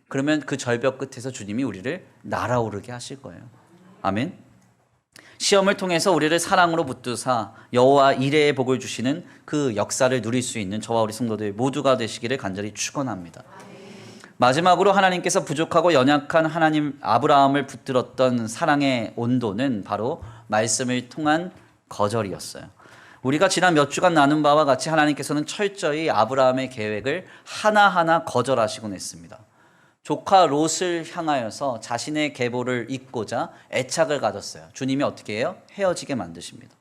S1: 그러면 그 절벽 끝에서 주님이 우리를 날아오르게 하실 거예요. 아멘. 시험을 통해서 우리를 사랑으로 붙드사 여호와 이레의 복을 주시는 그 역사를 누릴 수 있는 저와 우리 성도들 모두가 되시기를 간절히 축원합니다. 마지막으로 하나님께서 부족하고 연약한 하나님 아브라함을 붙들었던 사랑의 온도는 바로 말씀을 통한 거절이었어요. 우리가 지난 몇 주간 나눈 바와 같이 하나님께서는 철저히 아브라함의 계획을 하나하나 거절하시곤 했습니다. 조카 롯을 향하여서 자신의 계보를 잇고자 애착을 가졌어요. 주님이 어떻게 해요? 헤어지게 만드십니다.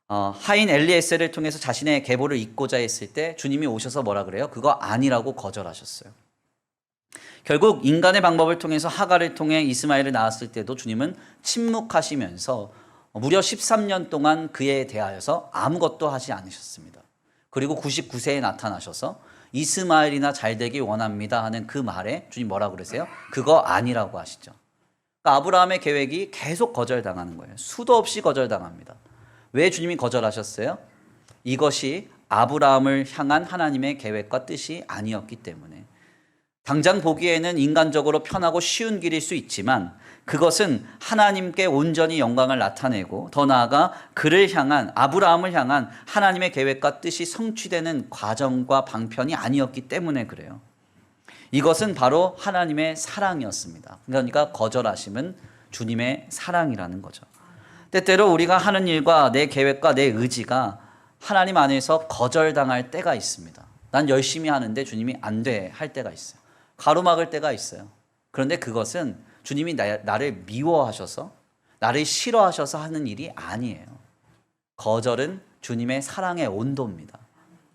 S1: 하인 엘리에셀을 통해서 자신의 계보를 잇고자 했을 때 주님이 오셔서 뭐라 그래요? 그거 아니라고 거절하셨어요. 결국 인간의 방법을 통해서 하갈을 통해 이스마엘을 낳았을 때도 주님은 침묵하시면서 무려 13년 동안 그에 대하여서 아무것도 하지 않으셨습니다. 그리고 99세에 나타나셔서 이스마엘이나 잘되기 원합니다 하는 그 말에 주님 뭐라 그러세요? 그거 아니라고 하시죠. 그러니까 아브라함의 계획이 계속 거절당하는 거예요. 수도 없이 거절당합니다. 왜 주님이 거절하셨어요? 이것이 아브라함을 향한 하나님의 계획과 뜻이 아니었기 때문에. 당장 보기에는 인간적으로 편하고 쉬운 길일 수 있지만 그것은 하나님께 온전히 영광을 나타내고 더 나아가 그를 향한 아브라함을 향한 하나님의 계획과 뜻이 성취되는 과정과 방편이 아니었기 때문에 그래요. 이것은 바로 하나님의 사랑이었습니다. 그러니까 거절하심은 주님의 사랑이라는 거죠. 때때로 우리가 하는 일과 내 계획과 내 의지가 하나님 안에서 거절당할 때가 있습니다. 난 열심히 하는데 주님이 안 돼 할 때가 있어요. 가로막을 때가 있어요. 그런데 그것은 주님이 나를 미워하셔서 나를 싫어하셔서 하는 일이 아니에요. 거절은 주님의 사랑의 온도입니다.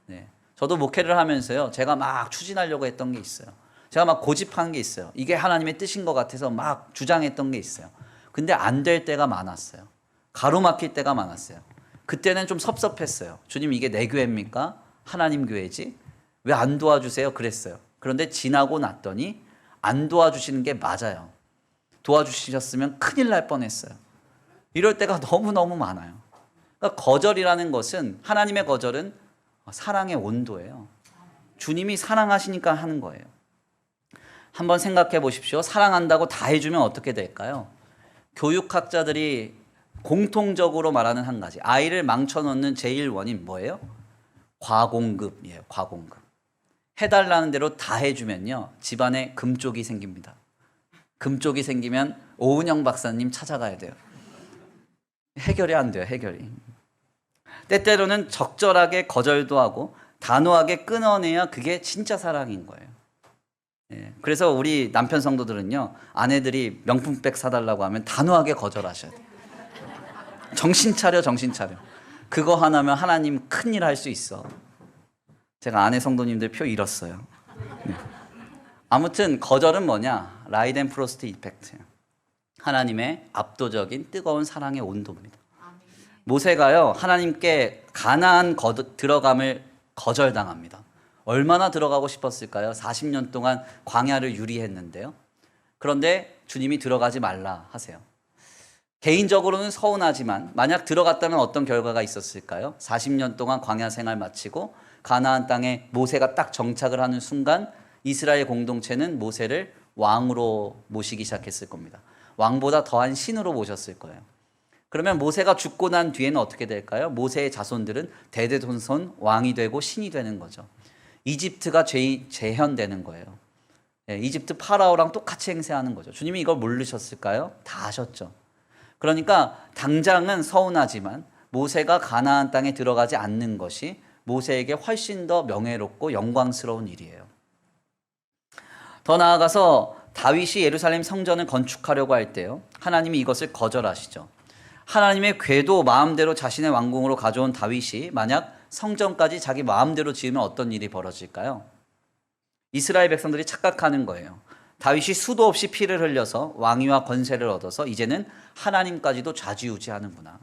S1: 네. 저도 목회를 하면서요, 제가 막 추진하려고 했던 게 있어요. 제가 막 고집한 게 있어요. 이게 하나님의 뜻인 것 같아서 막 주장했던 게 있어요. 근데 안 될 때가 많았어요. 가로막힐 때가 많았어요. 그때는 좀 섭섭했어요. 주님, 이게 내 교회입니까? 하나님 교회지? 왜 안 도와주세요? 그랬어요. 그런데 지나고 났더니 안 도와주시는 게 맞아요. 도와주셨으면 큰일 날 뻔했어요. 이럴 때가 너무너무 많아요. 그러니까 거절이라는 것은, 하나님의 거절은 사랑의 온도예요. 주님이 사랑하시니까 하는 거예요. 한번 생각해 보십시오. 사랑한다고 다 해주면 어떻게 될까요? 교육학자들이 공통적으로 말하는 한 가지, 아이를 망쳐놓는 제일 원인 뭐예요? 과공급이에요. 과공급. 해달라는 대로 다 해주면요, 집안에 금쪽이 생깁니다. 금쪽이 생기면 오은영 박사님 찾아가야 돼요. 해결이 안 돼요. 해결이. 때때로는 적절하게 거절도 하고 단호하게 끊어내야 그게 진짜 사랑인 거예요. 예, 그래서 우리 남편 성도들은요, 아내들이 명품백 사달라고 하면 단호하게 거절하셔야 돼요. 정신 차려, 정신 차려. 그거 하나면 하나님 큰일 할 수 있어. 제가 아내 성도님들 표 잃었어요. 네. 아무튼 거절은 뭐냐? 라이덴 프로스트 이펙트예요. 하나님의 압도적인 뜨거운 사랑의 온도입니다. 모세가요, 하나님께 가나안 들어감을 거절당합니다. 얼마나 들어가고 싶었을까요? 40년 동안 광야를 유리했는데요. 그런데 주님이 들어가지 말라 하세요. 개인적으로는 서운하지만 만약 들어갔다면 어떤 결과가 있었을까요? 40년 동안 광야 생활 마치고 가나안 땅에 모세가 딱 정착을 하는 순간 이스라엘 공동체는 모세를 왕으로 모시기 시작했을 겁니다. 왕보다 더한 신으로 모셨을 거예요. 그러면 모세가 죽고 난 뒤에는 어떻게 될까요? 모세의 자손들은 대대손손 왕이 되고 신이 되는 거죠. 이집트가 재현되는 거예요. 이집트 파라오랑 똑같이 행세하는 거죠. 주님이 이걸 모르셨을까요? 다 아셨죠. 그러니까 당장은 서운하지만 모세가 가나안 땅에 들어가지 않는 것이 모세에게 훨씬 더 명예롭고 영광스러운 일이에요. 더 나아가서 다윗이 예루살렘 성전을 건축하려고 할 때요, 하나님이 이것을 거절하시죠. 하나님의 궤도 마음대로 자신의 왕궁으로 가져온 다윗이 만약 성전까지 자기 마음대로 지으면 어떤 일이 벌어질까요? 이스라엘 백성들이 착각하는 거예요. 다윗이 수도 없이 피를 흘려서 왕위와 권세를 얻어서 이제는 하나님까지도 좌지우지하는구나.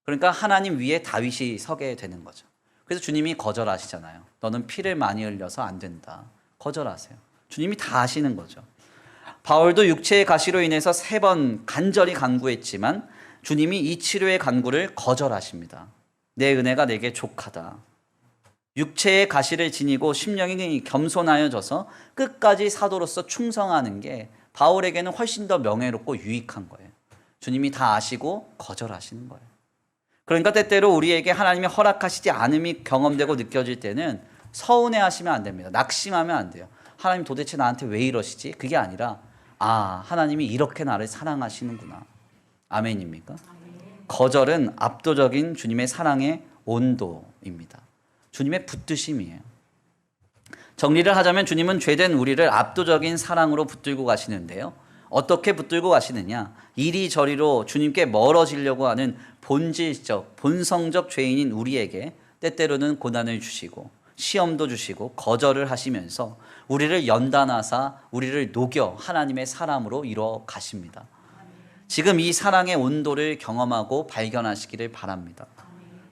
S1: 그러니까 하나님 위에 다윗이 서게 되는 거죠. 그래서 주님이 거절하시잖아요. 너는 피를 많이 흘려서 안 된다. 거절하세요. 주님이 다 아시는 거죠. 바울도 육체의 가시로 인해서 3번 간절히 간구했지만 주님이 이 치료의 간구를 거절하십니다. 내 은혜가 내게 족하다. 육체의 가시를 지니고 심령이 겸손하여져서 끝까지 사도로서 충성하는 게 바울에게는 훨씬 더 명예롭고 유익한 거예요. 주님이 다 아시고 거절하시는 거예요. 그러니까 때때로 우리에게 하나님이 허락하시지 않음이 경험되고 느껴질 때는 서운해하시면 안 됩니다. 낙심하면 안 돼요. 하나님 도대체 나한테 왜 이러시지? 그게 아니라 하나님이 이렇게 나를 사랑하시는구나. 아멘입니까? 거절은 압도적인 주님의 사랑의 온도입니다. 주님의 붙드심이에요. 정리를 하자면 주님은 죄된 우리를 압도적인 사랑으로 붙들고 가시는데요. 어떻게 붙들고 가시느냐? 이리저리로 주님께 멀어지려고 하는 본질적, 본성적 죄인인 우리에게 때때로는 고난을 주시고 시험도 주시고 거절을 하시면서 우리를 연단하사 우리를 녹여 하나님의 사람으로 이뤄 가십니다. 지금 이 사랑의 온도를 경험하고 발견하시기를 바랍니다.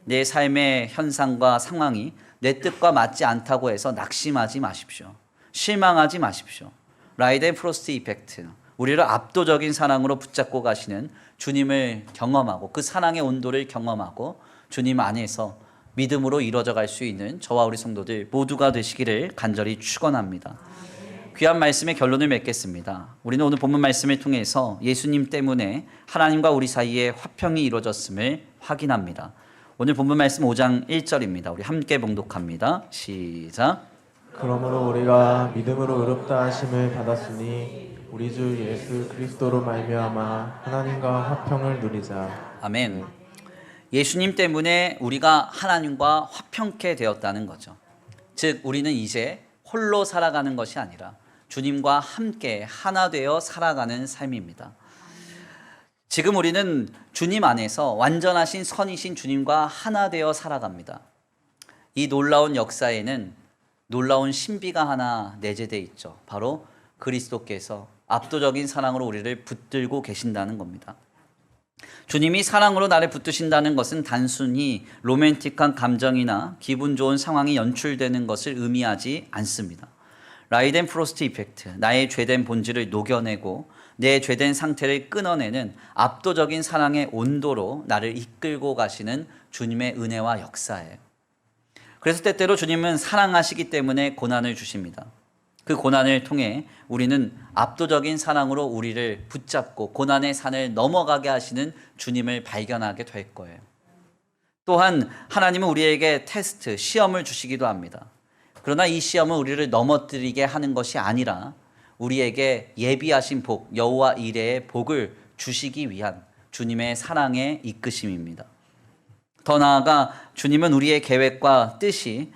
S1: 내 삶의 현상과 상황이 내 뜻과 맞지 않다고 해서 낙심하지 마십시오. 실망하지 마십시오. 라이덴 프로스트 이펙트, 우리를 압도적인 사랑으로 붙잡고 가시는 주님을 경험하고 그 사랑의 온도를 경험하고 주님 안에서 믿음으로 이루어져 갈 수 있는 저와 우리 성도들 모두가 되시기를 간절히 축원합니다. 귀한 말씀의 결론을 맺겠습니다. 우리는 오늘 본문 말씀을 통해서 예수님 때문에 하나님과 우리 사이에 화평이 이루어졌음을 확인합니다. 오늘 본문 말씀 5장 1절입니다. 우리 함께 봉독합니다. 시작.
S2: 그러므로 우리가 믿음으로 의롭다 하심을 받았으니 우리 주 예수 그리스도로 말미암아 하나님과 화평을 누리자.
S1: 아멘. 예수님 때문에 우리가 하나님과 화평케 되었다는 거죠. 즉 우리는 이제 홀로 살아가는 것이 아니라 주님과 함께 하나 되어 살아가는 삶입니다. 지금 우리는 주님 안에서 완전하신 선이신 주님과 하나 되어 살아갑니다. 이 놀라운 역사에는 놀라운 신비가 하나 내재되어 있죠. 바로 그리스도께서 압도적인 사랑으로 우리를 붙들고 계신다는 겁니다. 주님이 사랑으로 나를 붙드신다는 것은 단순히 로맨틱한 감정이나 기분 좋은 상황이 연출되는 것을 의미하지 않습니다. 라이덴 프로스트 이펙트, 나의 죄된 본질을 녹여내고 내 죄된 상태를 끊어내는 압도적인 사랑의 온도로 나를 이끌고 가시는 주님의 은혜와 역사예요. 그래서 때때로 주님은 사랑하시기 때문에 고난을 주십니다. 그 고난을 통해 우리는 압도적인 사랑으로 우리를 붙잡고 고난의 산을 넘어가게 하시는 주님을 발견하게 될 거예요. 또한 하나님은 우리에게 테스트, 시험을 주시기도 합니다. 그러나 이 시험은 우리를 넘어뜨리게 하는 것이 아니라 우리에게 예비하신 복, 여호와 이레의 복을 주시기 위한 주님의 사랑의 이끄심입니다. 더 나아가 주님은 우리의 계획과 뜻이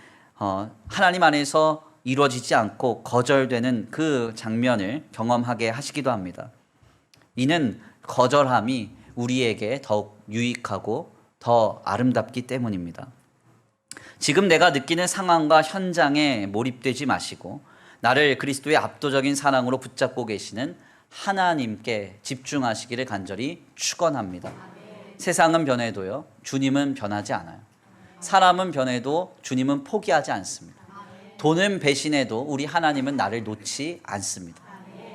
S1: 하나님 안에서 이루어지지 않고 거절되는 그 장면을 경험하게 하시기도 합니다. 이는 거절함이 우리에게 더욱 유익하고 더 아름답기 때문입니다. 지금 내가 느끼는 상황과 현장에 몰입되지 마시고 나를 그리스도의 압도적인 사랑으로 붙잡고 계시는 하나님께 집중하시기를 간절히 축원합니다. 세상은 변해도요, 주님은 변하지 않아요. 사람은 변해도 주님은 포기하지 않습니다. 돈은 배신해도 우리 하나님은 나를 놓지 않습니다.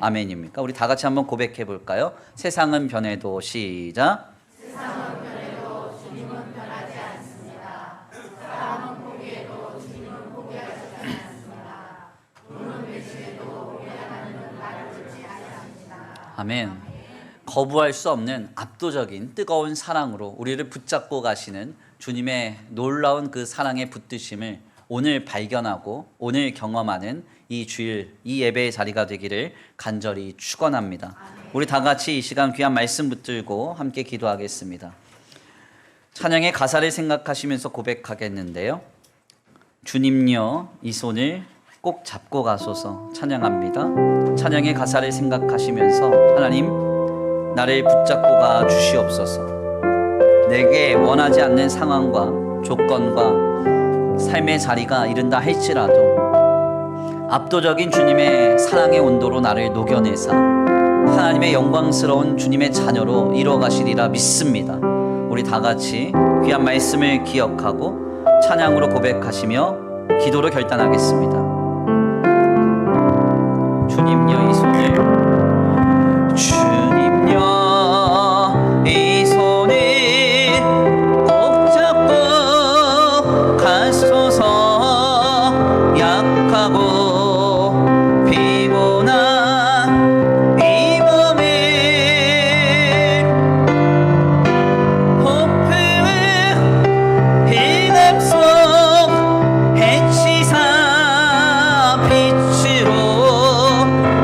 S1: 아멘입니까? 우리 다 같이 한번 고백해 볼까요? 세상은 변해도 시작. 세상은 변해도 주님은 변하지 않습니다. 사람은 포기해도 주님은 아멘. 거부할 수 없는 압도적인 뜨거운 사랑으로 우리를 붙잡고 가시는 주님의 놀라운 그 사랑의 붙드심을 오늘 발견하고 오늘 경험하는 이 주일, 이 예배의 자리가 되기를 간절히 축원합니다. 우리 다 같이 이 시간 귀한 말씀 붙들고 함께 기도하겠습니다. 찬양의 가사를 생각하시면서 고백하겠는데요. 주님여 이 손을 꼭 잡고 가소서. 찬양합니다. 찬양의 가사를 생각하시면서 하나님 나를 붙잡고 가 주시옵소서. 내게 원하지 않는 상황과 조건과 삶의 자리가 이른다 할지라도 압도적인 주님의 사랑의 온도로 나를 녹여내사 하나님의 영광스러운 주님의 자녀로 이루어가시리라 믿습니다. 우리 다 같이 귀한 말씀을 기억하고 찬양으로 고백하시며 기도로 결단하겠습니다. 주님여 이 손을 주님여 이 손을 꼭 잡고 가소서. 약하고 피곤한 이 몸을 폭풍의 흑암 속 해치사 빛으로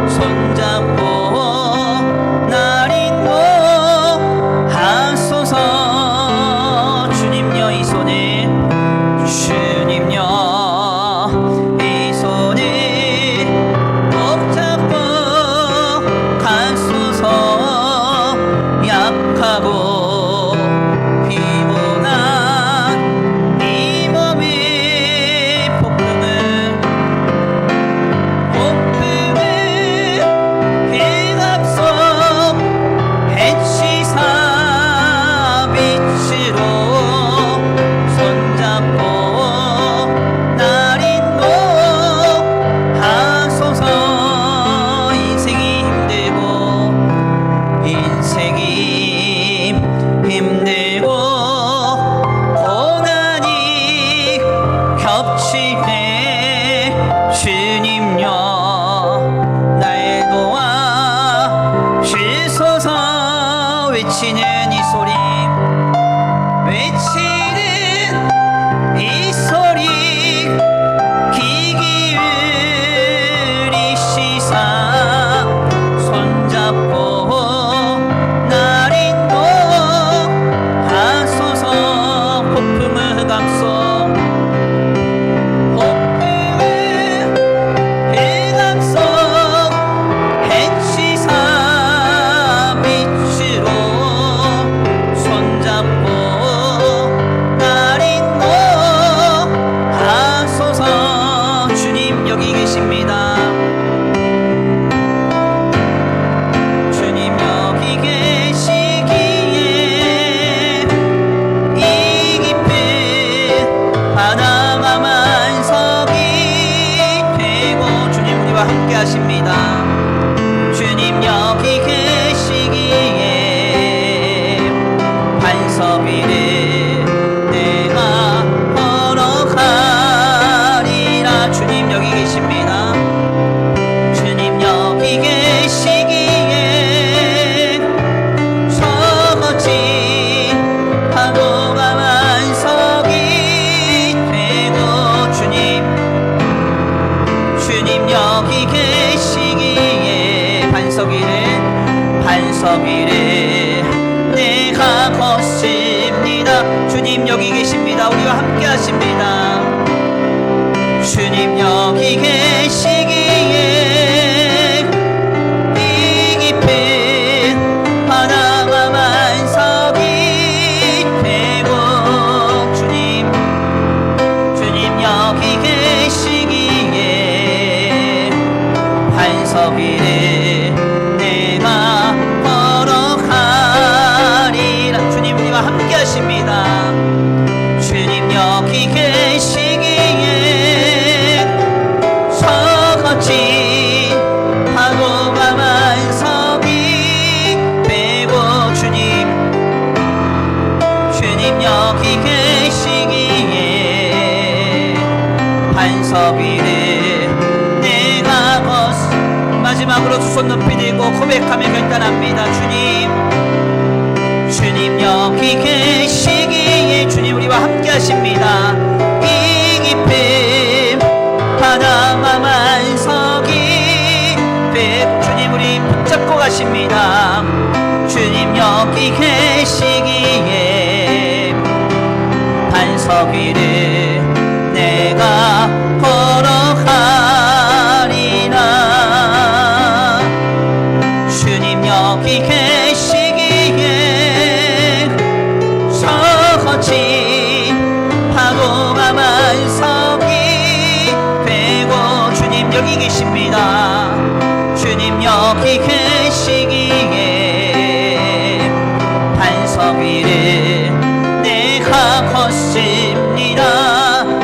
S1: 손잡고 날 인도하소서. 주님여 이 손을 주님여 이 손을 꼭 잡고 가소서. 약하고 피곤한 이 몸이 폭풍의 흑암 속 해치사 빛으로 손잡고 날 인도하소서. 인생이 힘들고 고난이 겹치네. 주님여 날 도와 주소서. 외치는 이 소리 귀 기울이시사 손잡고 날 인도하소서. 폭풍의 흑암 속 해치사 빛으로 손잡고 날 인도하소서. 주님 여기 계십니다. 주님 여기 계시기에 이 깊은 바다가 만석이 되고 주님 우리와 함께 하십니다. 주님 여기 계시기에 반석 위를 내가 걸어가리라. 주님 여기 계십니다. 주님 여기 계시기에 서거친 파도가 만석이 되고 주님 여기 계시기에 반석 위를 내가 걷습니다. 주님 여기 계십니다. 우리와 함께 하십니다. 주님 여기 계시기에 이 깊은 바다가 만석이 되고 주님 여기 계시기에 반석 위를 내가 걸어가리라. 주님 우리와 함께 하십니다. 주님 여기 계시기에 서거친 파도가 만석이 되고 주님 여기 계시기에 반석 위를 내가 마지막으로 두 손 높이 들고 고백하며 결단합니다. 주님 여기 계시기에 주님 우리와 함께 하십니다. 이 깊은 바다와 만석이 주님 우리 붙잡고 가십니다. 주님 여기 계시기에 반석 위를 내가 걸어가리라. 주님 여기 계시기에 저 거친 파도가 만석이 되고 주님 여기 계십니다. 주님 여기 계시기에 반석 위를 내가 걷습니다.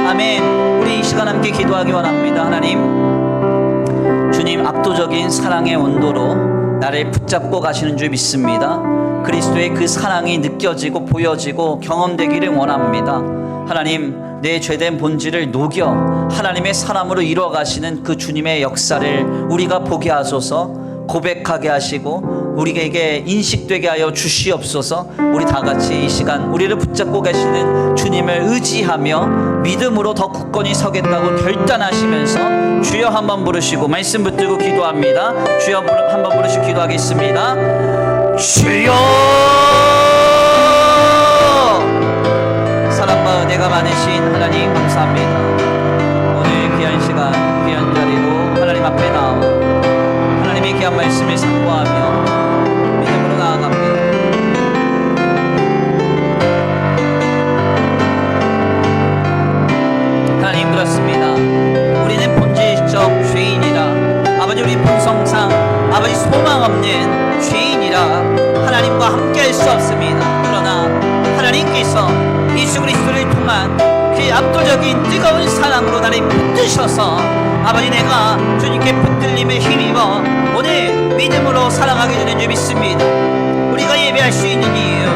S1: 아멘. 우리 이 시간 함께 기도하기 원합니다. 하나님, 주님 압도적인 사랑의 온도로 나를 붙잡고 가시는 줄 믿습니다. 그리스도의 그 사랑이 느껴지고 보여지고 경험되기를 원합니다. 하나님, 내 죄된 본질을 녹여 하나님의 사람으로 이루어 가시는 그 주님의 역사를 우리가 보게 하소서. 고백하게 하시고 우리에게 인식되게 하여 주시옵소서. 우리 다 같이 이 시간 우리를 붙잡고 계시는 주님을 의지하며 믿음으로 더 굳건히 서겠다고 결단하시면서 주여 한번 부르시고 말씀 붙들고 기도합니다. 주여 한번 부르시고 기도하겠습니다. 주여, 사랑과 은혜가 많으신 하나님 감사합니다. 오늘 귀한 시간 귀한 자리로 하나님 앞에 나와 하나님의 귀한 말씀을 상고하며 믿음으로 나아갑니다. 하나님, 그렇습니다. 우리는 본질적 죄인이라 아버지, 우리 본성상 아버지 소망 없는 죄인이라 하나님과 함께 할 수 없습니다. 그러나 하나님께서 예수 그리스도를 통한 그 압도적인 뜨거운 사랑으로 나를 붙드셔서 아버지, 내가 주님께 붙들림에 힘입어 오늘 믿음으로 살아가게 되는 줄 믿습니다. 우리가 예배할 수 있는 이유,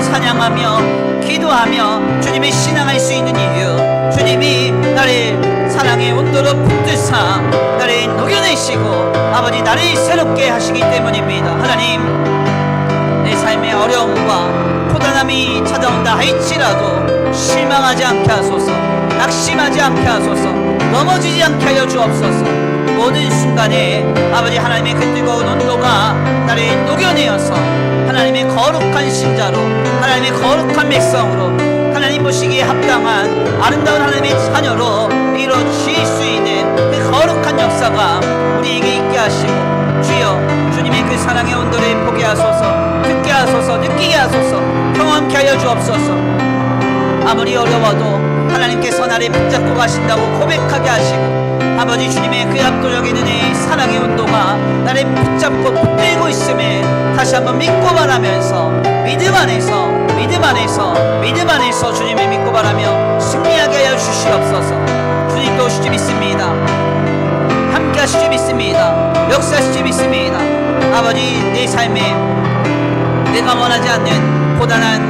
S1: 찬양하며 기도하며 주님의 신앙할 수 있는 이유, 주님이 나를 사랑의 온도로 붙드사 나를 녹여내시고 아버지 나를 새롭게 하시기 때문입니다. 하나님, 내 삶의 어려움과 고단함이 찾아온다 할지라도 실망하지 않게 하소서. 낙심하지 않게 하소서. 넘어지지 않게 하여 주옵소서. 모든 순간에 아버지 하나님의 그 뜨거운 온도가 나를 녹여내어서 하나님의 거룩한 신자로, 하나님의 거룩한 백성으로, 하나님 보시기에 합당한 아름다운 하나님의 자녀로 이루어질 수 있는 그 거룩한 역사가 우리에게 있게 하시고, 주여 주님의 그 사랑의 온도를 보게 하소서, 듣게 하소서, 느끼게 하소서, 경험케 하여 주옵소서. 아무리 어려워도 하나님께서 나를 붙잡고 가신다고 고백하게 하시고, 아버지 주님의 그 압도적인 은혜의 사랑의 온도가 나를 붙잡고 붙들고 있음을 다시 한번 믿고 바라면서 믿음 안에서 믿음 안에서 믿음 안에서 주님을 믿고 바라며 승리하게 하여 주시옵소서. 주님도 오실 줄 믿습니다. 함께 하실 줄 믿습니다. 역사하실 줄 믿습니다. 아버지, 내 삶에 내가 원하지 않는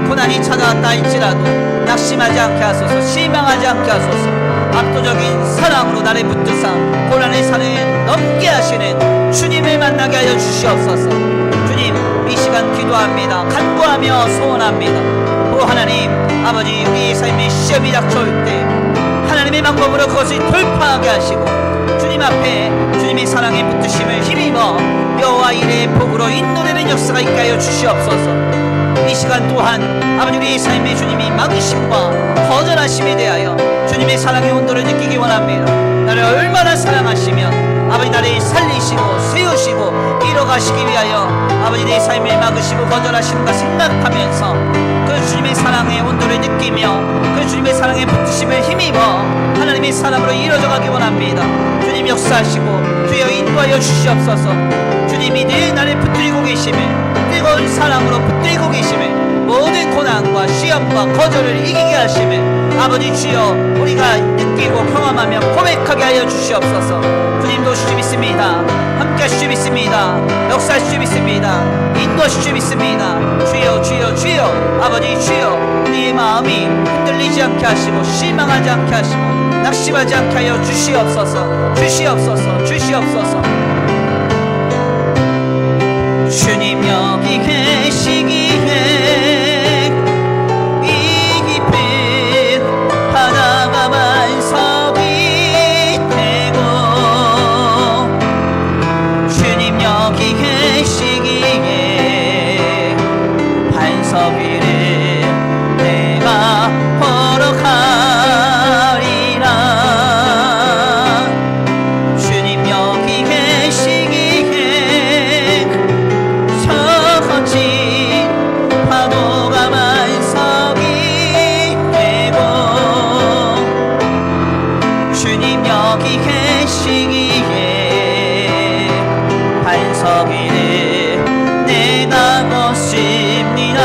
S1: 고난이 찾아왔다 할지라도 낙심하지 않게 하소서. 실망하지 않게 하소서. 압도적인 사랑으로 나를 붙드사 고난의 산을 넘게 하시는 주님을 만나게 하여 주시옵소서. 주님, 이 시간 기도합니다. 간구하며 소원합니다. 오 하나님, 아버지, 우리의 삶에 시험이 닥쳐올 때 하나님의 방법으로 그것을 돌파하게 하시고 주님 앞에 주님의 사랑에 붙드심을 힘입어 여호와 이레의 복으로 인도되는 역사가 있게 하여 주시옵소서. 이 시간 또한 아버지, 우리의 삶에 주님이 막으심과 거절하심에 대하여 주님의 사랑의 온도를 느끼기 원합니다. 나를 얼마나 사랑하시면 아버지 나를 살리시고 세우시고 이뤄가시기 위하여 아버지 내 삶을 막으시고 거절하시는가 생각하면서 그 주님의 사랑의 온도를 느끼며 그 주님의 사랑에 붙으심을 힘입어 하나님의 사람으로 이루어져 가기 원합니다. 주님 역사하시고 주여 인도하여 주시옵소서. 주님이 늘 나를 붙들고 계심을, 뜨거운 사랑으로 붙들고 계심을, 모든 고난과 시험과 거절을 이기게 하심을 아버지 주여 우리가 느끼고 경험하며 고백하게 하여 주시옵소서. 주님도 오실 줄 믿습니다. 함께 하실 줄 믿습니다. 역사하실 줄 믿습니다. 인도하실 줄 믿습니다. 주여 주여 주여 아버지 주여, 우리의 마음이 흔들리지 않게 하시고 실망하지 않게 하시고 낙심하지 않게 하여 주시옵소서. 주시옵소서. 주시옵소서. 여기 계시기에 이 깊은 바다가 반석이 되고 주님 여기 계시기에 반석 위를 내가 보러 가리라. 주님 여기 계시기에 저 거친 파도가 반석이 되고 주님 여기 계시기에 반석 위를 내가 걷습니다.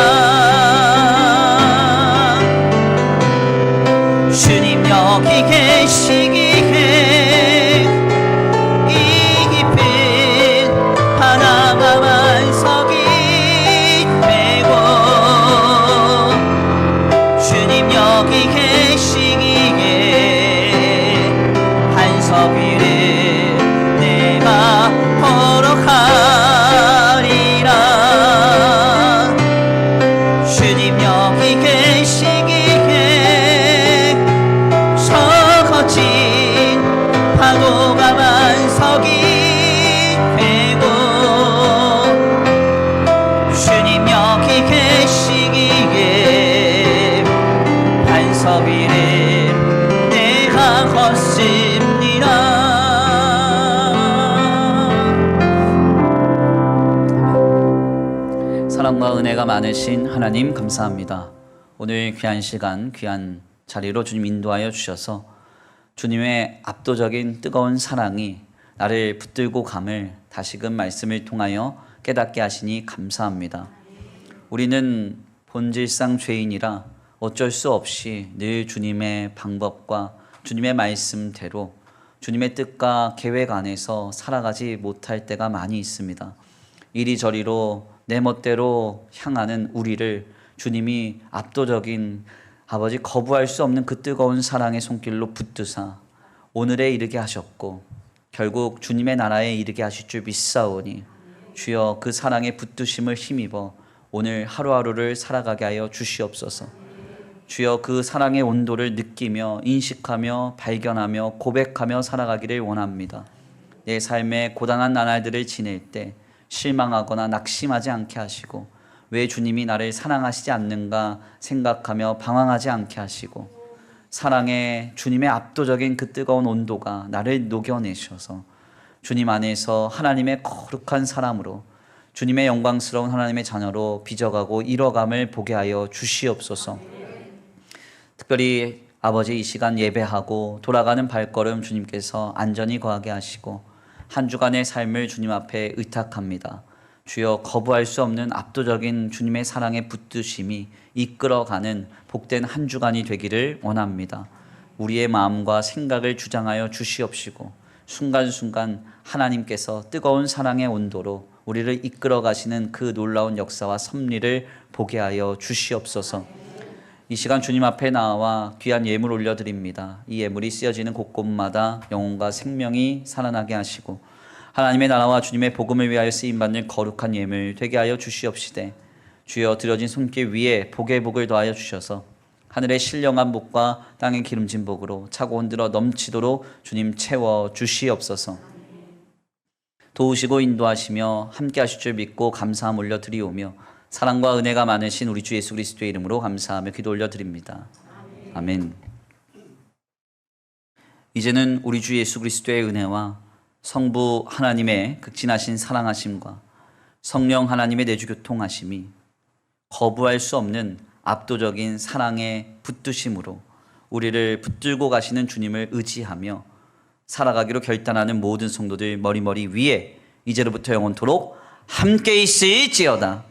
S1: 주님 여기 계시기에 이 깊은 바다가 반석이 되고 주님 여기 계시기에 반석 위를 내가 걸어가리라. 주님 여기 계시기에 저 거친 파도가 반석이 되고 주님 여기 계시기에 반석 위를 내가 걷습니다. 사랑과 은혜가 많으신 하나님 감사합니다. 오늘 귀한 시간, 귀한 자리로 주님 인도하여 주셔서 주님의 압도적인 뜨거운 사랑이 나를 붙들고 감을 다시금 말씀을 통하여 깨닫게 하시니 감사합니다. 우리는 본질상 죄인이라 어쩔 수 없이 늘 주님의 방법과 주님의 말씀대로 주님의 뜻과 계획 안에서 살아가지 못할 때가 많이 있습니다. 이리저리로 내 멋대로 향하는 우리를 주님이 압도적인 아버지 거부할 수 없는 그 뜨거운 사랑의 손길로 붙드사 오늘에 이르게 하셨고 결국 주님의 나라에 이르게 하실 줄 믿사오니 주여 그 사랑의 붙드심을 힘입어 오늘 하루하루를 살아가게 하여 주시옵소서. 주여 그 사랑의 온도를 느끼며 인식하며 발견하며 고백하며 살아가기를 원합니다. 내 삶의 고단한 나날들을 지낼 때 실망하거나 낙심하지 않게 하시고 왜 주님이 나를 사랑하시지 않는가 생각하며 방황하지 않게 하시고 사랑의 주님의 압도적인 그 뜨거운 온도가 나를 녹여내셔서 주님 안에서 하나님의 거룩한 사람으로 주님의 영광스러운 하나님의 자녀로 빚어가고 이뤄감을 보게 하여 주시옵소서. 특별히 아버지 이 시간 예배하고 돌아가는 발걸음 주님께서 안전히 거하게 하시고 한 주간의 삶을 주님 앞에 의탁합니다. 주여 거부할 수 없는 압도적인 주님의 사랑의 붙드심이 이끌어가는 복된 한 주간이 되기를 원합니다. 우리의 마음과 생각을 주장하여 주시옵시고 순간순간 하나님께서 뜨거운 사랑의 온도로 우리를 이끌어 가시는 그 놀라운 역사와 섭리를 보게 하여 주시옵소서. 이 시간 주님 앞에 나와 귀한 예물 올려드립니다. 이 예물이 쓰여지는 곳곳마다 영혼과 생명이 살아나게 하시고 하나님의 나라와 주님의 복음을 위하여 쓰임받는 거룩한 예물 되게 하여 주시옵시되 주여 드려진 손길 위에 복의 복을 더하여 주셔서 하늘의 신령한 복과 땅의 기름진 복으로 차고 흔들어 넘치도록 주님 채워 주시옵소서. 도우시고 인도하시며 함께 하실 줄 믿고 감사함 올려드리오며 사랑과 은혜가 많으신 우리 주 예수 그리스도의 이름으로 감사하며 기도 올려드립니다. 아멘. 이제는 우리 주 예수 그리스도의 은혜와 성부 하나님의 극진하신 사랑하심과 성령 하나님의 내주 교통하심이 거부할 수 없는 압도적인 사랑의 붙드심으로 우리를 붙들고 가시는 주님을 의지하며 살아가기로 결단하는 모든 성도들 머리머리 위에 이제로부터 영원토록 함께 있을지어다.